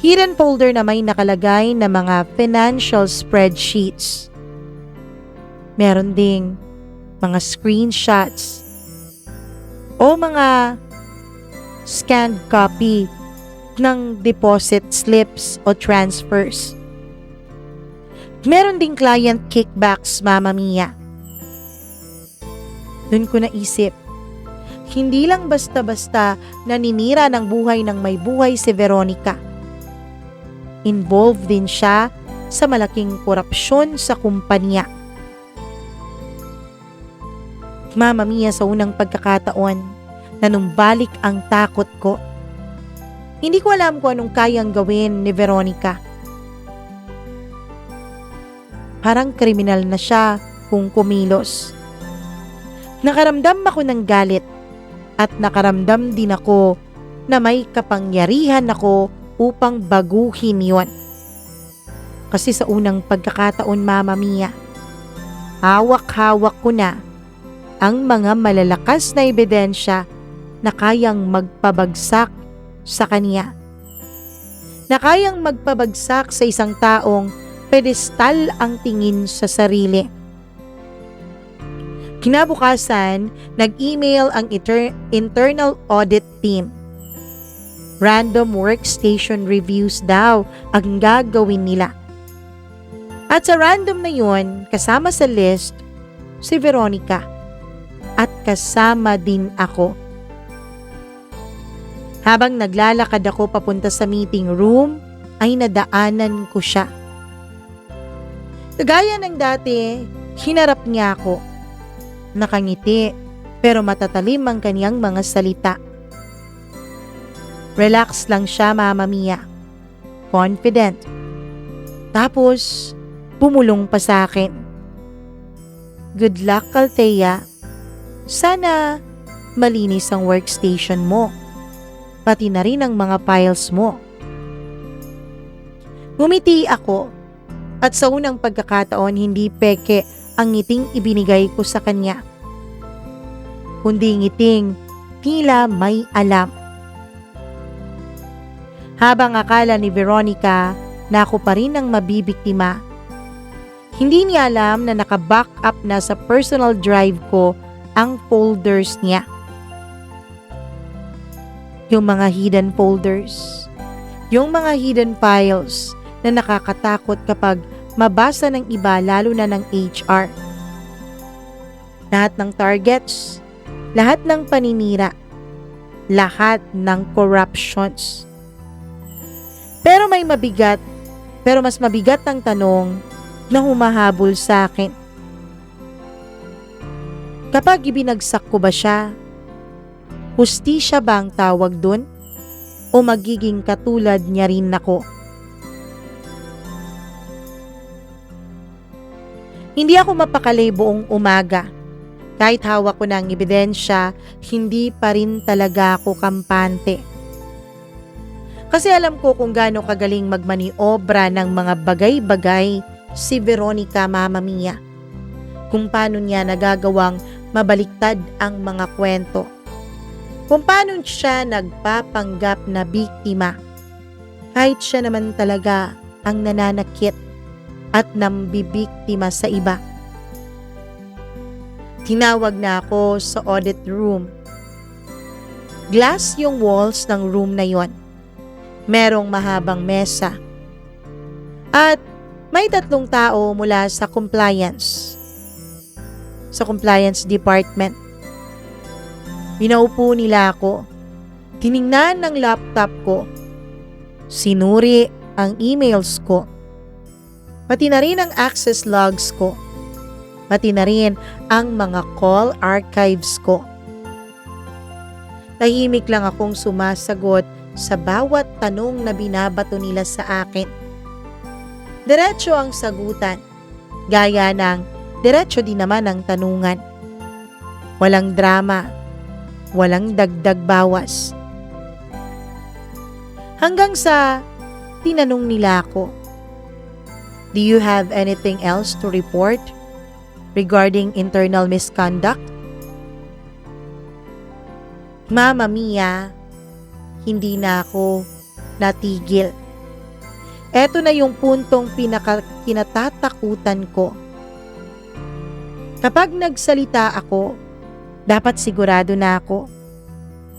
Speaker 1: Hidden folder na may nakalagay na mga financial spreadsheets. Meron ding mga screenshots o mga scanned copy ng deposit slips o transfers. Meron ding client kickbacks, Mama Mia. Doon ko naisip, hindi lang basta-basta naninira ng buhay ng may buhay si Veronica. Involved din siya sa malaking korupsyon sa kumpanya. Mama Mia, sa unang pagkakataon, nanumbalik ang takot ko. Hindi ko alam kung anong kayang gawin ni Veronica. Parang kriminal na siya kung kumilos. Nakaramdam ako ng galit at nakaramdam din ako na may kapangyarihan ako upang baguhin yon. Kasi sa unang pagkakataon, Mama Mia, hawak-hawak ko na ang mga malalakas na ebidensya na kayang magpabagsak sa kanya. Na kayang magpabagsak sa isang taong pedestal ang tingin sa sarili. Kinabukasan, nag-email ang internal audit team. Random workstation reviews daw ang gagawin nila. At sa random na yun, kasama sa list, si Veronica. At kasama din ako. Habang naglalakad ako papunta sa meeting room, ay nadaanan ko siya. Kagaya ng dati, hinarap niya ako. Nakangiti, pero matatalim ang kaniyang mga salita. Relax lang siya, Mama Mia. Confident. Tapos, bumulong pa sa akin. Good luck, Althea. Sana malinis ang workstation mo. Pati na rin ang mga files mo. Ngumiti ako at sa unang pagkakataon hindi peke ang ngiting ibinigay ko sa kanya. Kundi ngiting tila may alam. Habang akala ni Veronica na ako pa rin ang mabibiktima, hindi niya alam na naka-back up na sa personal drive ko ang folders niya. Yung mga hidden folders, yung mga hidden files na nakakatakot kapag mabasa ng iba, lalo na ng HR. Lahat ng targets, lahat ng paninira, lahat ng corruptions. Pero mas mabigat ang tanong na humahabol sa akin. Kapag ibinagsak ko ba siya, hustisya ba ang tawag dun? O magiging katulad niya rin ako? Hindi ako mapakali buong umaga. Kahit hawak ko ng ebidensya, hindi pa rin talaga ako kampante. Kasi alam ko kung gaano kagaling magmaniobra ng mga bagay-bagay si Veronica, Mama Mia. Kung paano niya nagagawang mabaliktad ang mga kwento. Kung paano siya nagpapanggap na biktima. Kahit siya naman talaga ang nananakit at nambibiktima sa iba. Tinawag na ako sa audit room. Glass yung walls ng room na yon. Merong mahabang mesa. At may 3 tao mula sa compliance department. Pinaupo nila ako. Tiningnan ng laptop ko. Sinuri ang emails ko. Pati na rin ang access logs ko. Pati na rin ang mga call archives ko. Tahimik lang akong sumasagot sa bawat tanong na binabato nila sa akin. Diretso ang sagutan. Gaya ng diretso din naman ang tanungan. Walang drama. walang dagdag bawas. Hanggang sa tinanong nila ako, "Do you have anything else to report regarding internal misconduct?" Mama Mia, hindi na ako natigil. Eto na yung puntong kinatatakutan ko. Kapag nagsalita ako, dapat sigurado na ako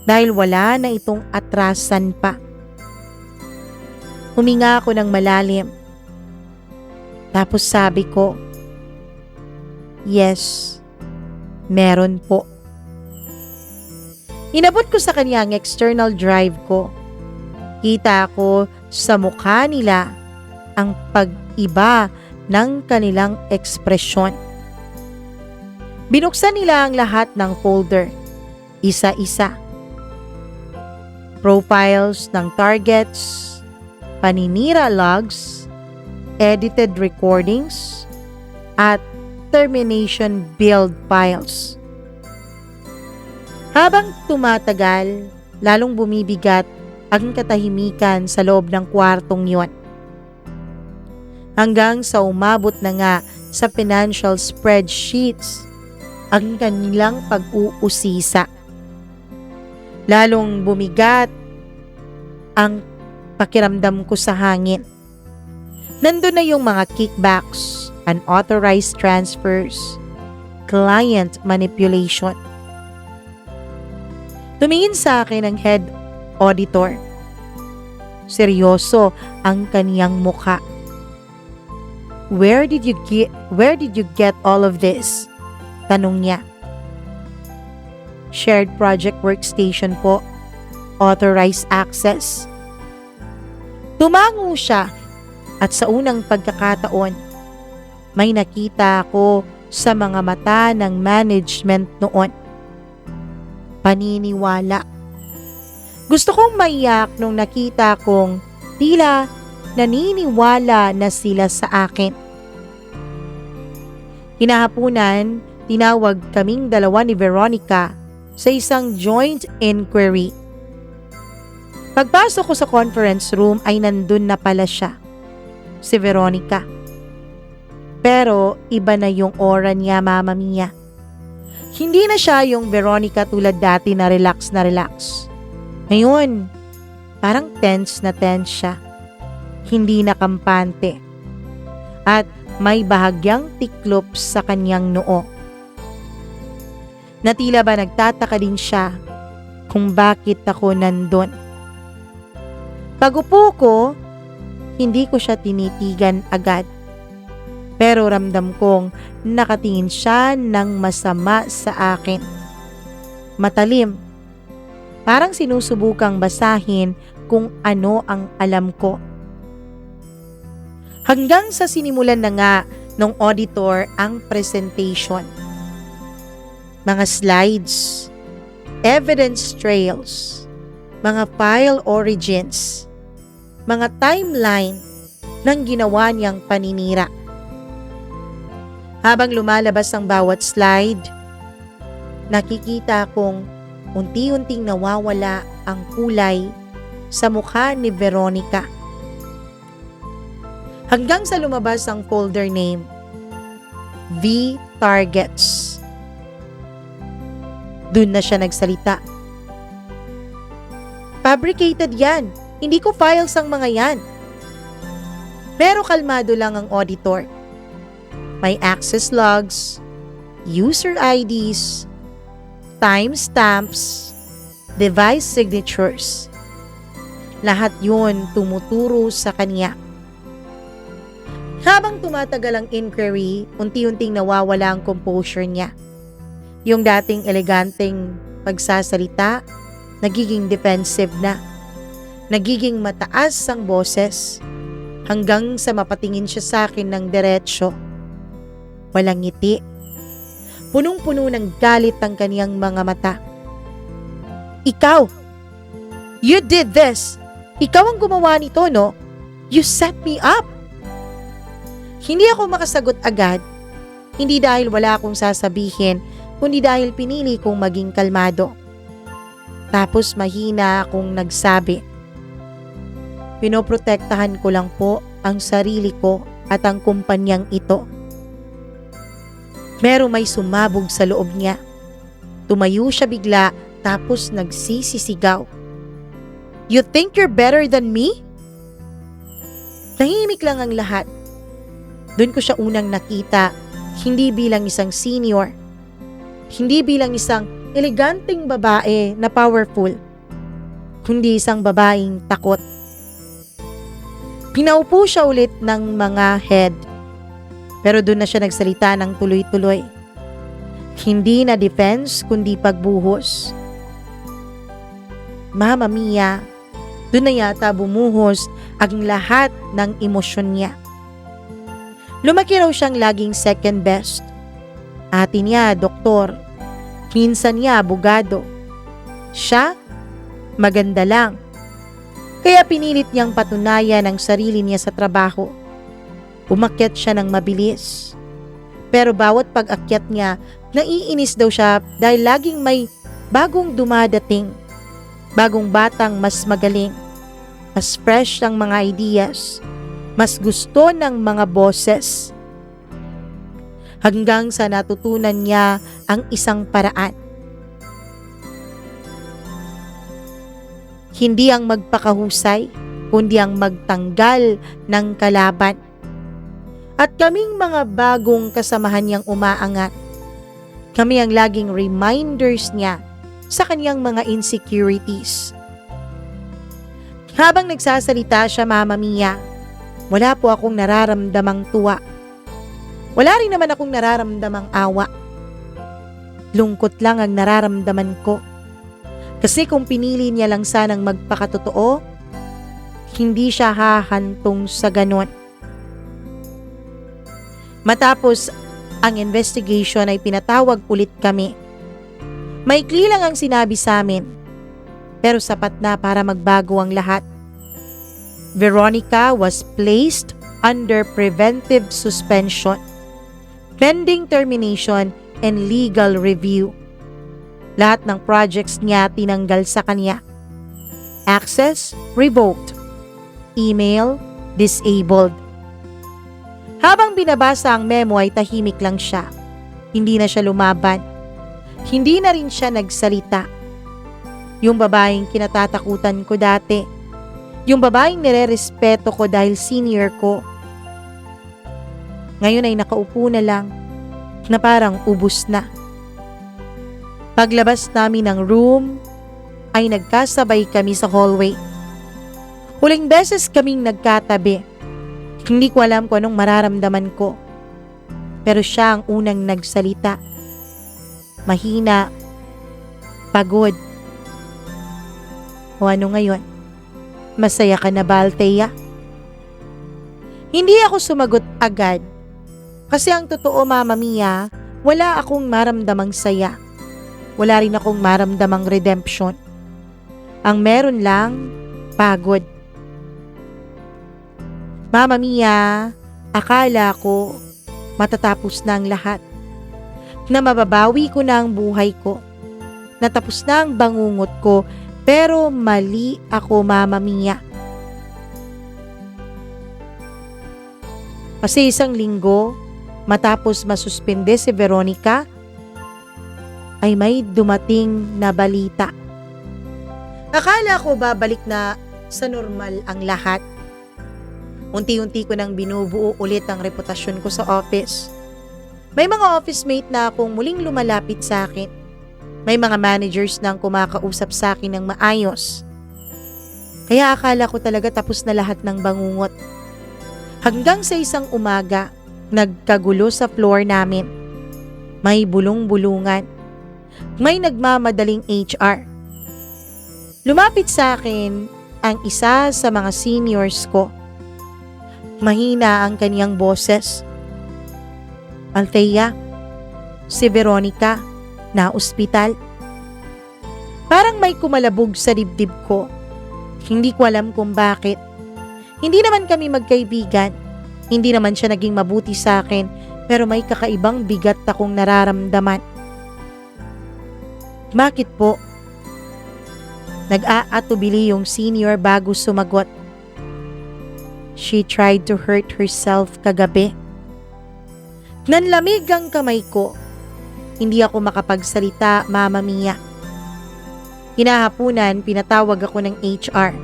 Speaker 1: dahil wala na itong atrasan pa. Huminga ako ng malalim. Tapos sabi ko, "Yes, meron po." Inabot ko sa kanya ang external drive ko. Kita ko sa mukha nila ang pag-iba ng kanilang ekspresyon. Binuksan nila ang lahat ng folder, isa-isa. Profiles ng targets, paninira logs, edited recordings, at termination build files. Habang tumatagal, lalong bumibigat ang katahimikan sa loob ng kwartong yon. Hanggang sa umabot na nga sa financial spreadsheets ang kanilang pag-uusisa. Lalong bumigat ang pakiramdam ko sa hangin. Nandun na yung mga kickbacks, unauthorized transfers, client manipulation. Tumingin sa akin ang head auditor. Seryoso ang kaniyang mukha. Where did you get all of this?" Tanong niya. "Shared project workstation po. Authorized access." Tumango siya at sa unang pagkakataon, may nakita ako sa mga mata ng management noon. Paniniwala. Gusto kong maiyak nung nakita kong tila naniniwala na sila sa akin. Kinahapunan, tinawag kaming dalawa ni Veronica sa isang joint inquiry. Pagpasok ko sa conference room ay nandun na pala siya, si Veronica. Pero iba na yung aura niya, Mama Mia. Hindi na siya yung Veronica tulad dati na relax na relax. Ngayon, parang tense na tense siya. Hindi na kampante. At may bahagyang tiklop sa kanyang noo. Na tila ba nagtataka din siya kung bakit ako nandun. Pag-upo ko, hindi ko siya tinitigan agad. Pero ramdam kong nakatingin siya ng masama sa akin. Matalim. Parang sinusubukang basahin kung ano ang alam ko. Hanggang sa sinimulan na nga ng auditor ang presentation. Mga slides, evidence trails, mga file origins, mga timeline ng ginawa niyang paninira. Habang lumalabas ang bawat slide, nakikita kong unti-unting nawawala ang kulay sa mukha ni Veronica. Hanggang sa lumabas ang folder name, V Targets. Doon na siya nagsalita. "Fabricated yan. Hindi ko files ang mga yan." Pero kalmado lang ang auditor. May access logs, user IDs, timestamps, device signatures. Lahat yun tumuturo sa kanya. Habang tumatagal ang inquiry, unti-unting nawawala ang composure niya. Yung dating eleganteng pagsasalita, nagiging defensive na. Nagiging mataas ang boses, hanggang sa mapatingin siya sa akin ng diretsyo. Walang ngiti. Punong-puno ng galit ang kaniyang mga mata. "Ikaw! You did this! Ikaw ang gumawa nito, no? You set me up!" Hindi ako makasagot agad. Hindi dahil wala akong sasabihin, kundi dahil pinili kong maging kalmado. Tapos mahina akong nagsabi, "Pinoprotektahan ko lang po ang sarili ko at ang kumpanyang ito." Pero may sumabog sa loob niya. Tumayo siya bigla tapos nagsisisigaw, "You think you're better than me?" Tahimik lang ang lahat. Doon ko siya unang nakita, hindi bilang isang senior, hindi bilang isang eleganteng babae na powerful, kundi isang babaeng takot. Pinaupo siya ulit ng mga head, pero doon na siya nagsalita ng tuloy-tuloy. Hindi na defense kundi pagbuhos. Mama Mia, doon na yata bumuhos ang lahat ng emosyon niya. Lumaki raw siyang laging second best. Ate niya, doktor. Minsan niya, abogado. Siya, maganda lang. Kaya pinilit niyang patunayan ang sarili niya sa trabaho. Umakyat siya ng mabilis. Pero bawat pag-akyat niya, naiinis daw siya dahil laging may bagong dumadating. Bagong batang mas magaling. Mas fresh ang mga ideas. Mas gusto ng mga boses. Hanggang sa natutunan niya ang isang paraan. Hindi ang magpakahusay, kundi ang magtanggal ng kalaban. At kaming mga bagong kasamahan niyang umaangat. Kami ang laging reminders niya sa kanyang mga insecurities. Habang nagsasalita siya, Mama Mia, wala po akong nararamdamang tuwa. Wala rin naman akong nararamdamang awa. Lungkot lang ang nararamdaman ko. Kasi kung pinili niya lang sanang magpakatotoo, hindi siya hahantong sa ganon. Matapos ang investigation ay pinatawag ulit kami. Maikli lang ang sinabi sa amin, pero sapat na para magbago ang lahat. Veronica was placed under preventive suspension, pending termination and legal review. Lahat ng projects niya tinanggal sa kanya. Access revoked. Email disabled. Habang binabasa ang memo ay tahimik lang siya. Hindi na siya lumaban. Hindi na rin siya nagsalita. Yung babaeng kinatatakutan ko dati. Yung babaeng nire-respeto ko dahil senior ko. Ngayon ay nakaupo na lang na parang ubus na. Paglabas namin ng room ay nagkasabay kami sa hallway. Huling beses kaming nagkatabi. Hindi ko alam kung anong mararamdaman ko. Pero siya ang unang nagsalita. Mahina. Pagod. O ano ngayon? Masaya ka na ba, Althea? Hindi ako sumagot agad. Kasi ang totoo, Mama Mia, wala akong maramdamang saya. Wala rin akong maramdamang redemption. Ang meron lang, pagod. Mama Mia, akala ko matatapos na ang lahat. Na mababawi ko na ang buhay ko. Natapos na ang bangungot ko, pero mali ako, Mama Mia. Kasi isang linggo, matapos masuspende si Veronica, ay may dumating na balita. Akala ko babalik na sa normal ang lahat. Unti-unti ko nang binubuo ulit ang reputasyon ko sa office. May mga office mate na akong muling lumalapit sa akin. May mga managers na kumakausap sa akin ng maayos. Kaya akala ko talaga tapos na lahat ng bangungot. Hanggang sa isang umaga, nagkagulo sa floor namin. May bulong-bulungan. May nagmamadaling HR. Lumapit sa akin ang isa sa mga seniors ko. Mahina ang kaniyang boses. Althea, si Veronica, na ospital. Parang may kumalabog sa dibdib ko. Hindi ko alam kung bakit. Hindi naman kami magkaibigan. Hindi naman siya naging mabuti sa akin, pero may kakaibang bigat akong nararamdaman. Bakit po? Nag-aatubili yung senior bago sumagot. She tried to hurt herself kagabi. Nanlamig ang kamay ko. Hindi ako makapagsalita, Mama Mia. Kinahapunan, pinatawag ako ng HR.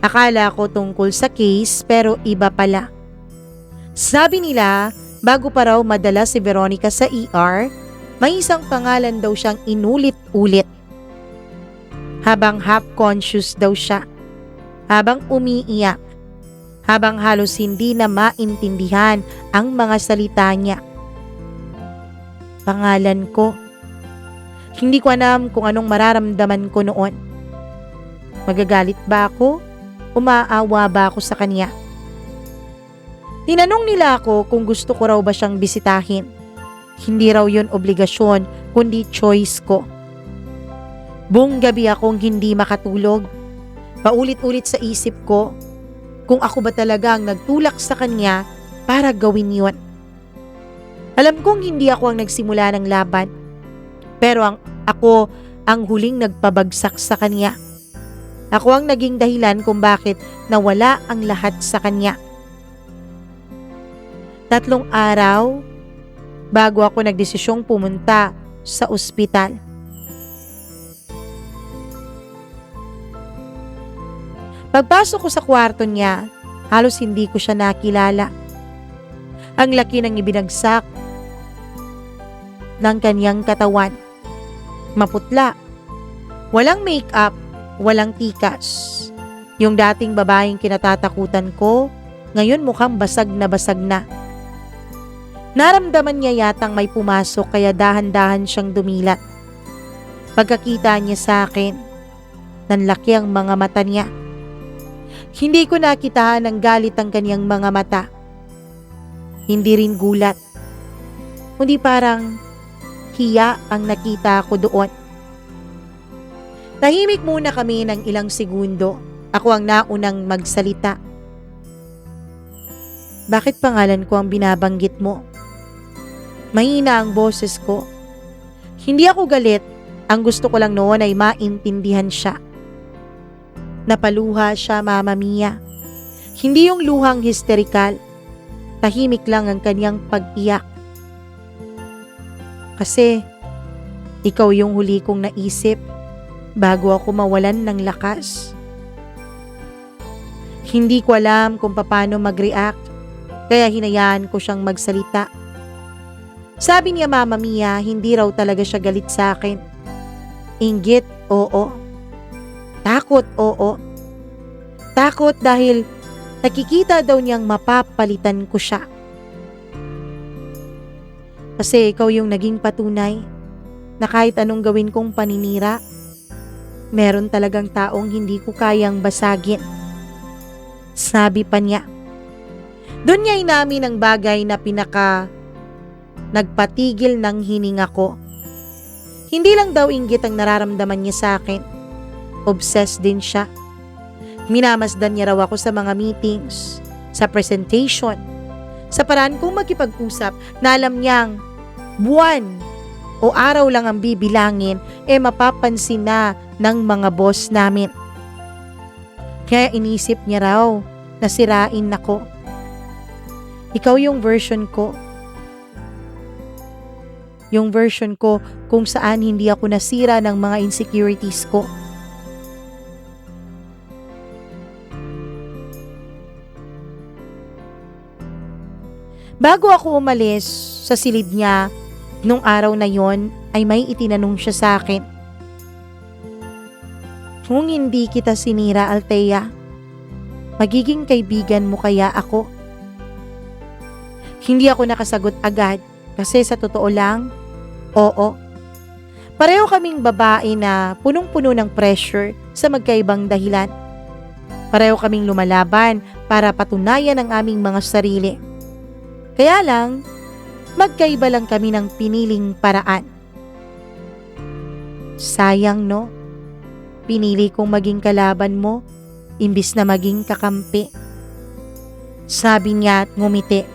Speaker 1: Akala ko tungkol sa case pero iba pala. Sabi nila, bago pa raw madala si Veronica sa ER, may isang pangalan daw siyang inulit-ulit. Habang half-conscious daw siya, habang umiiyak, habang halos hindi na maintindihan ang mga salita niya. Pangalan ko. Hindi ko alam kung anong mararamdaman ko noon. Magagalit ba ako? Umaawa ba ako sa kanya? Tinanong nila ako kung gusto ko raw ba siyang bisitahin. Hindi raw yun obligasyon, kundi choice ko. Buong gabi akong hindi makatulog. Paulit-ulit sa isip ko kung ako ba talagang nagtulak sa kanya para gawin yon. Alam kong hindi ako ang nagsimula ng laban, pero ako ang huling nagpabagsak sa kanya. Ako ang naging dahilan kung bakit nawala ang lahat sa kanya. 3 araw bago ako nagdesisyong pumunta sa ospital. Pagpasok ko sa kwarto niya, halos hindi ko siya nakilala. Ang laki ng ibinagsak ng kanyang katawan. Maputla. Walang make-up, walang tikas. Yung dating babaeng kinatatakutan ko, ngayon mukhang basag na. Naramdaman niya yatang may pumasok kaya dahan-dahan siyang dumilat. Pagkakita niya sa akin, nanlaki ang mga mata niya. Hindi ko nakitaan ng galit ang kanyang mga mata. Hindi rin gulat. Kundi parang hiya ang nakita ko doon. Tahimik muna kami ng ilang segundo. Ako ang naunang magsalita. Bakit pangalan ko ang binabanggit mo? Mahina ang boses ko. Hindi ako galit. Ang gusto ko lang noon ay maintindihan siya. Napaluha siya, Mama Mia. Hindi yung luhang histerikal. Tahimik lang ang kanyang pag-iyak. Kasi ikaw yung huli kong naisip bago ako mawalan ng lakas. Hindi ko alam kung paano mag-react, kaya hinayaan ko siyang magsalita. Sabi niya, Mama Mia, hindi raw talaga siya galit sa akin. Inggit, oo. Takot, oo. Takot dahil nakikita daw niyang mapapalitan ko siya. Kasi ikaw yung naging patunay na kahit anong gawin kong paninira, meron talagang taong hindi ko kayang basagin. Sabi pa niya. Doon niya inamin ang bagay na nagpatigil ng hininga ko. Hindi lang daw inggit ang nararamdaman niya sa akin. Obsessed din siya. Minamasdan niya raw ako sa mga meetings, sa presentation, sa paraan kong makipag-usap na alam niyang buwan o araw lang ang bibilangin mapapansin na ng mga boss namin. Kaya inisip niya raw na sirain ako. Ikaw yung version ko. Yung version ko kung saan hindi ako nasira ng mga insecurities ko. Bago ako umalis sa silid niya, nung araw na yon ay may itinanong siya sa akin. Kung hindi kita sinira, Althea, magiging kaibigan mo kaya ako? Hindi ako nakasagot agad kasi sa totoo lang, oo. Pareho kaming babae na punong-puno ng pressure sa magkaibang dahilan. Pareho kaming lumalaban para patunayan ang aming mga sarili. Kaya lang, magkaiba lang kami ng piniling paraan. Sayang, no? Pinili kong maging kalaban mo, imbis na maging kakampi. Sabi niya at ngumiti.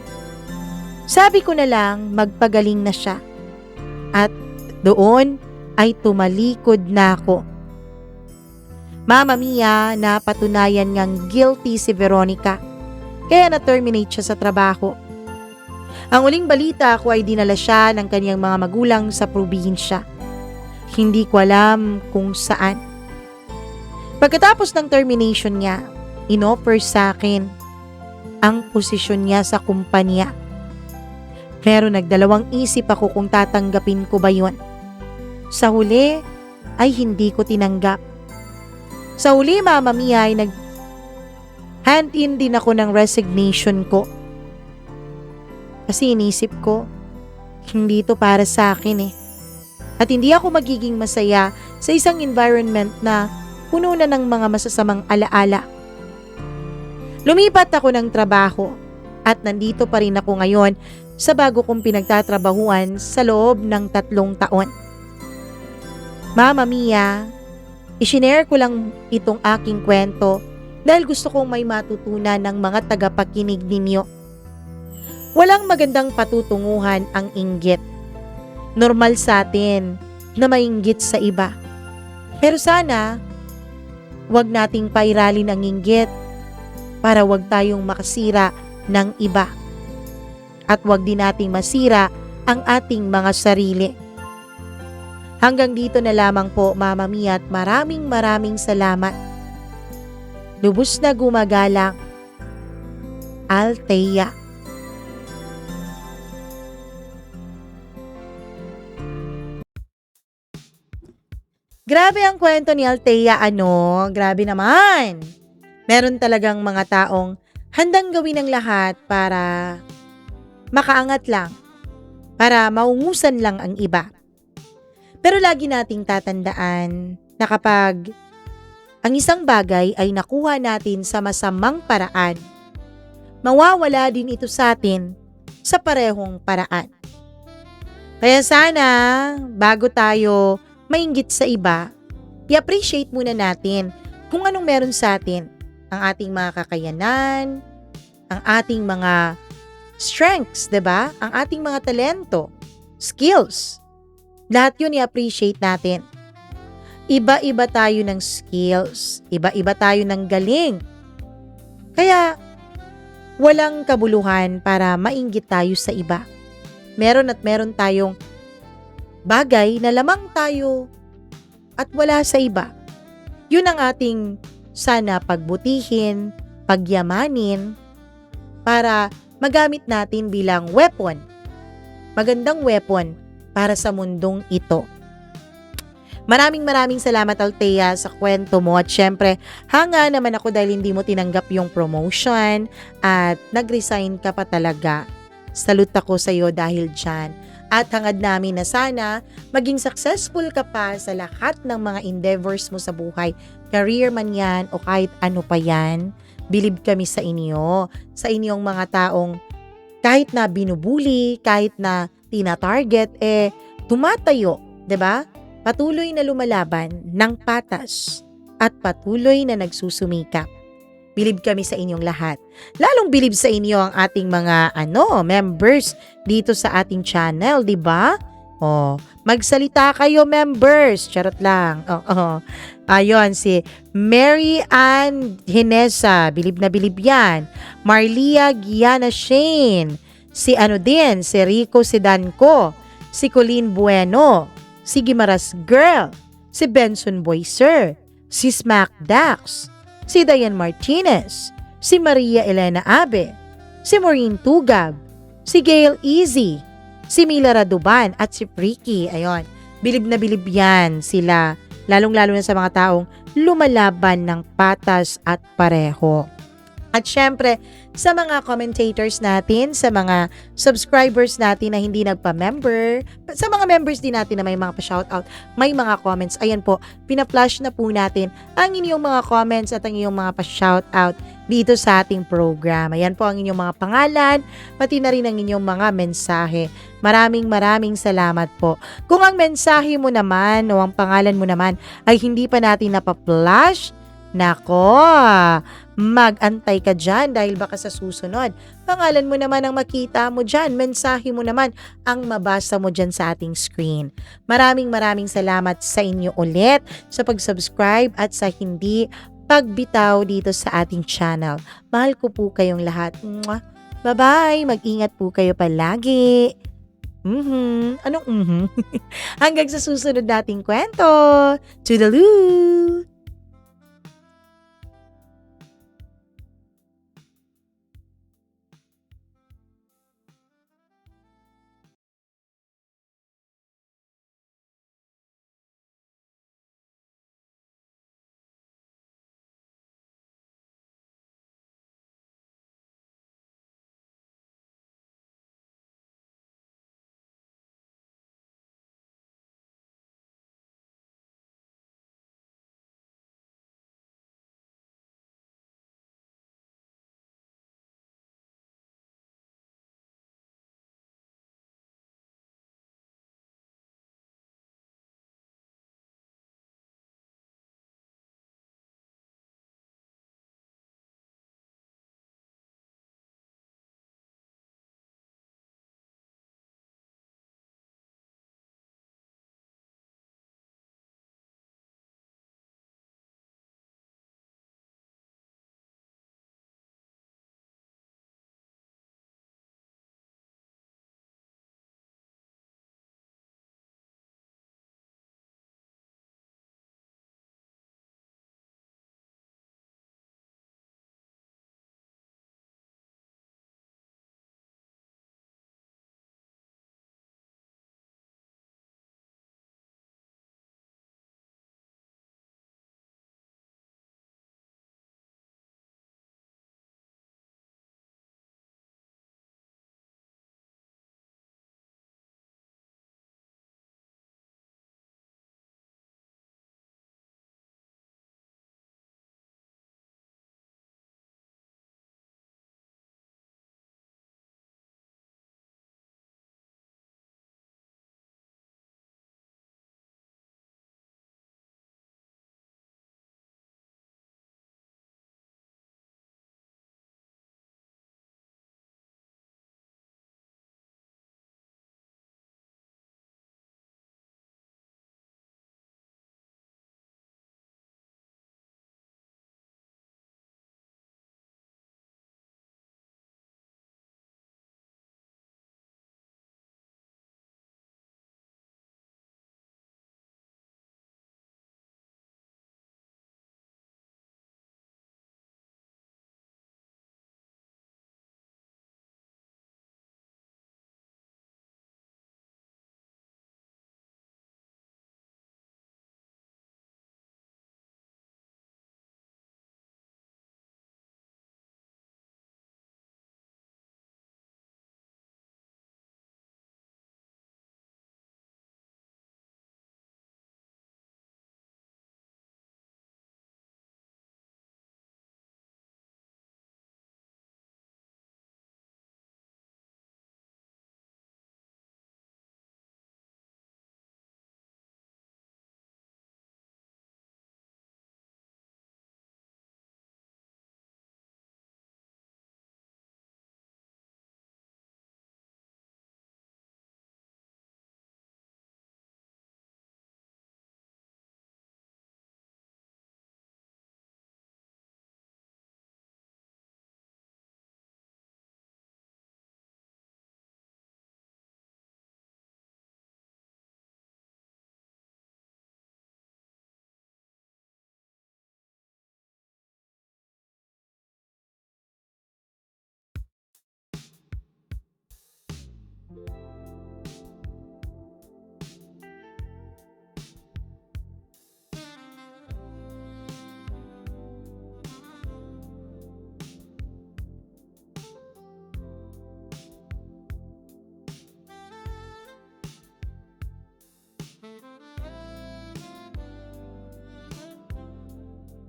Speaker 1: Sabi ko na lang magpagaling na siya. At doon ay tumalikod na ako. Mama Mia, napatunayan ngang guilty si Veronica, kaya na-terminate siya sa trabaho. Ang uling balita ko ay dinala siya ng kaniyang mga magulang sa probinsya. Hindi ko alam kung saan. Pagkatapos ng termination niya, inoffer sa akin ang posisyon niya sa kumpanya. Pero nagdalawang isip ako kung tatanggapin ko ba yun. Sa huli ay hindi ko tinanggap. Sa huli, Mama Mia, ay hand in din ako ng resignation ko. Kasi inisip ko, hindi to para sa akin eh. At hindi ako magiging masaya sa isang environment na puno na ng mga masasamang alaala. Lumipat ako ng trabaho at nandito pa rin ako ngayon sa bago kong pinagtatrabahuan sa loob ng 3 taon. Mama Mia, isinare ko lang itong aking kwento dahil gusto kong may matutunan ng mga tagapakinig ninyo. Walang magandang patutunguhan ang inggit. Normal sa atin na mainggit sa iba. Pero sana, wag nating pairalin ang inggit para wag tayong makasira ng iba. At wag din nating masira ang ating mga sarili. Hanggang dito na lamang po, Mama Mia, at maraming salamat. Lubos na gumagalang, Althea. Grabe ang kwento ni Althea, grabe naman. Meron talagang mga taong handang gawin ang lahat para makaangat lang, para maungusan lang ang iba. Pero lagi nating tatandaan na kapag ang isang bagay ay nakuha natin sa masamang paraan, mawawala din ito sa atin sa parehong paraan. Kaya sana, bago tayo mainggit sa iba, i-appreciate muna natin kung anong meron sa atin, ang ating mga kakayanan, ang ating mga strengths, 'di ba? Ang ating mga talento, skills. Lahat 'yun i-appreciate natin. Iba-iba tayo ng skills, iba-iba tayo ng galing. Kaya walang kabuluhan para mainggit tayo sa iba. Meron tayong bagay na lamang tayo at wala sa iba. Yun ang ating sana pagbutihin, pagyamanin, para magamit natin bilang weapon. Magandang weapon para sa mundong ito. Maraming salamat, Althea, sa kwento mo. At syempre, hanga naman ako dahil hindi mo tinanggap yung promotion at nag-resign ka pa talaga. Salute ako sa iyo dahil dyan. At hangad namin na sana maging successful ka pa sa lahat ng mga endeavors mo sa buhay. Career man yan o kahit ano pa yan. Believe kami sa inyo. Sa inyong mga taong kahit na binubuli, kahit na tina-target, tumatayo, 'di ba? Patuloy na lumalaban ng patas at patuloy na nagsusumikap. Believe kami sa inyong lahat. Lalong believe sa inyo ang ating mga members dito sa ating channel, 'di ba? Magsalita kayo, members. Charot lang. Ayun, si Mary Ann Hinesa, bilib na bilib yan. Marlia Giana Shane, si si Rico Sidanco, si Colleen Bueno, si Gimaras Girl, si Benson Boyser, si Smack Dax, si Diane Martinez, si Maria Elena Abe, si Maureen Tugab, si Gail Easy, si Mila Raduban at si Freaky. Ayun, bilib na bilib yan sila. Lalong-lalo na sa mga taong lumalaban ng patas at pareho. At syempre, sa mga commentators natin, sa mga subscribers natin na hindi nagpa-member, sa mga members din natin na may mga pa-shoutout, may mga comments, ayan po, pina-flash na po natin ang inyong mga comments at ang inyong mga pa-shoutout dito sa ating program. Ayan po ang inyong mga pangalan, pati na rin ang inyong mga mensahe. Maraming salamat po. Kung ang mensahe mo naman o ang pangalan mo naman ay hindi pa natin napa-flash, nako, Mag-antay ka dyan dahil baka sa susunod, pangalan mo naman ang makita mo dyan, mensahe mo naman ang mabasa mo dyan sa ating screen. Maraming salamat sa inyo ulit sa pag-subscribe at sa hindi pagbitaw dito sa ating channel. Mahal ko po kayong lahat. Mwah! Bye-bye! Mag-ingat po kayo palagi. Anong Hanggang sa susunod nating kwento. Toodaloo!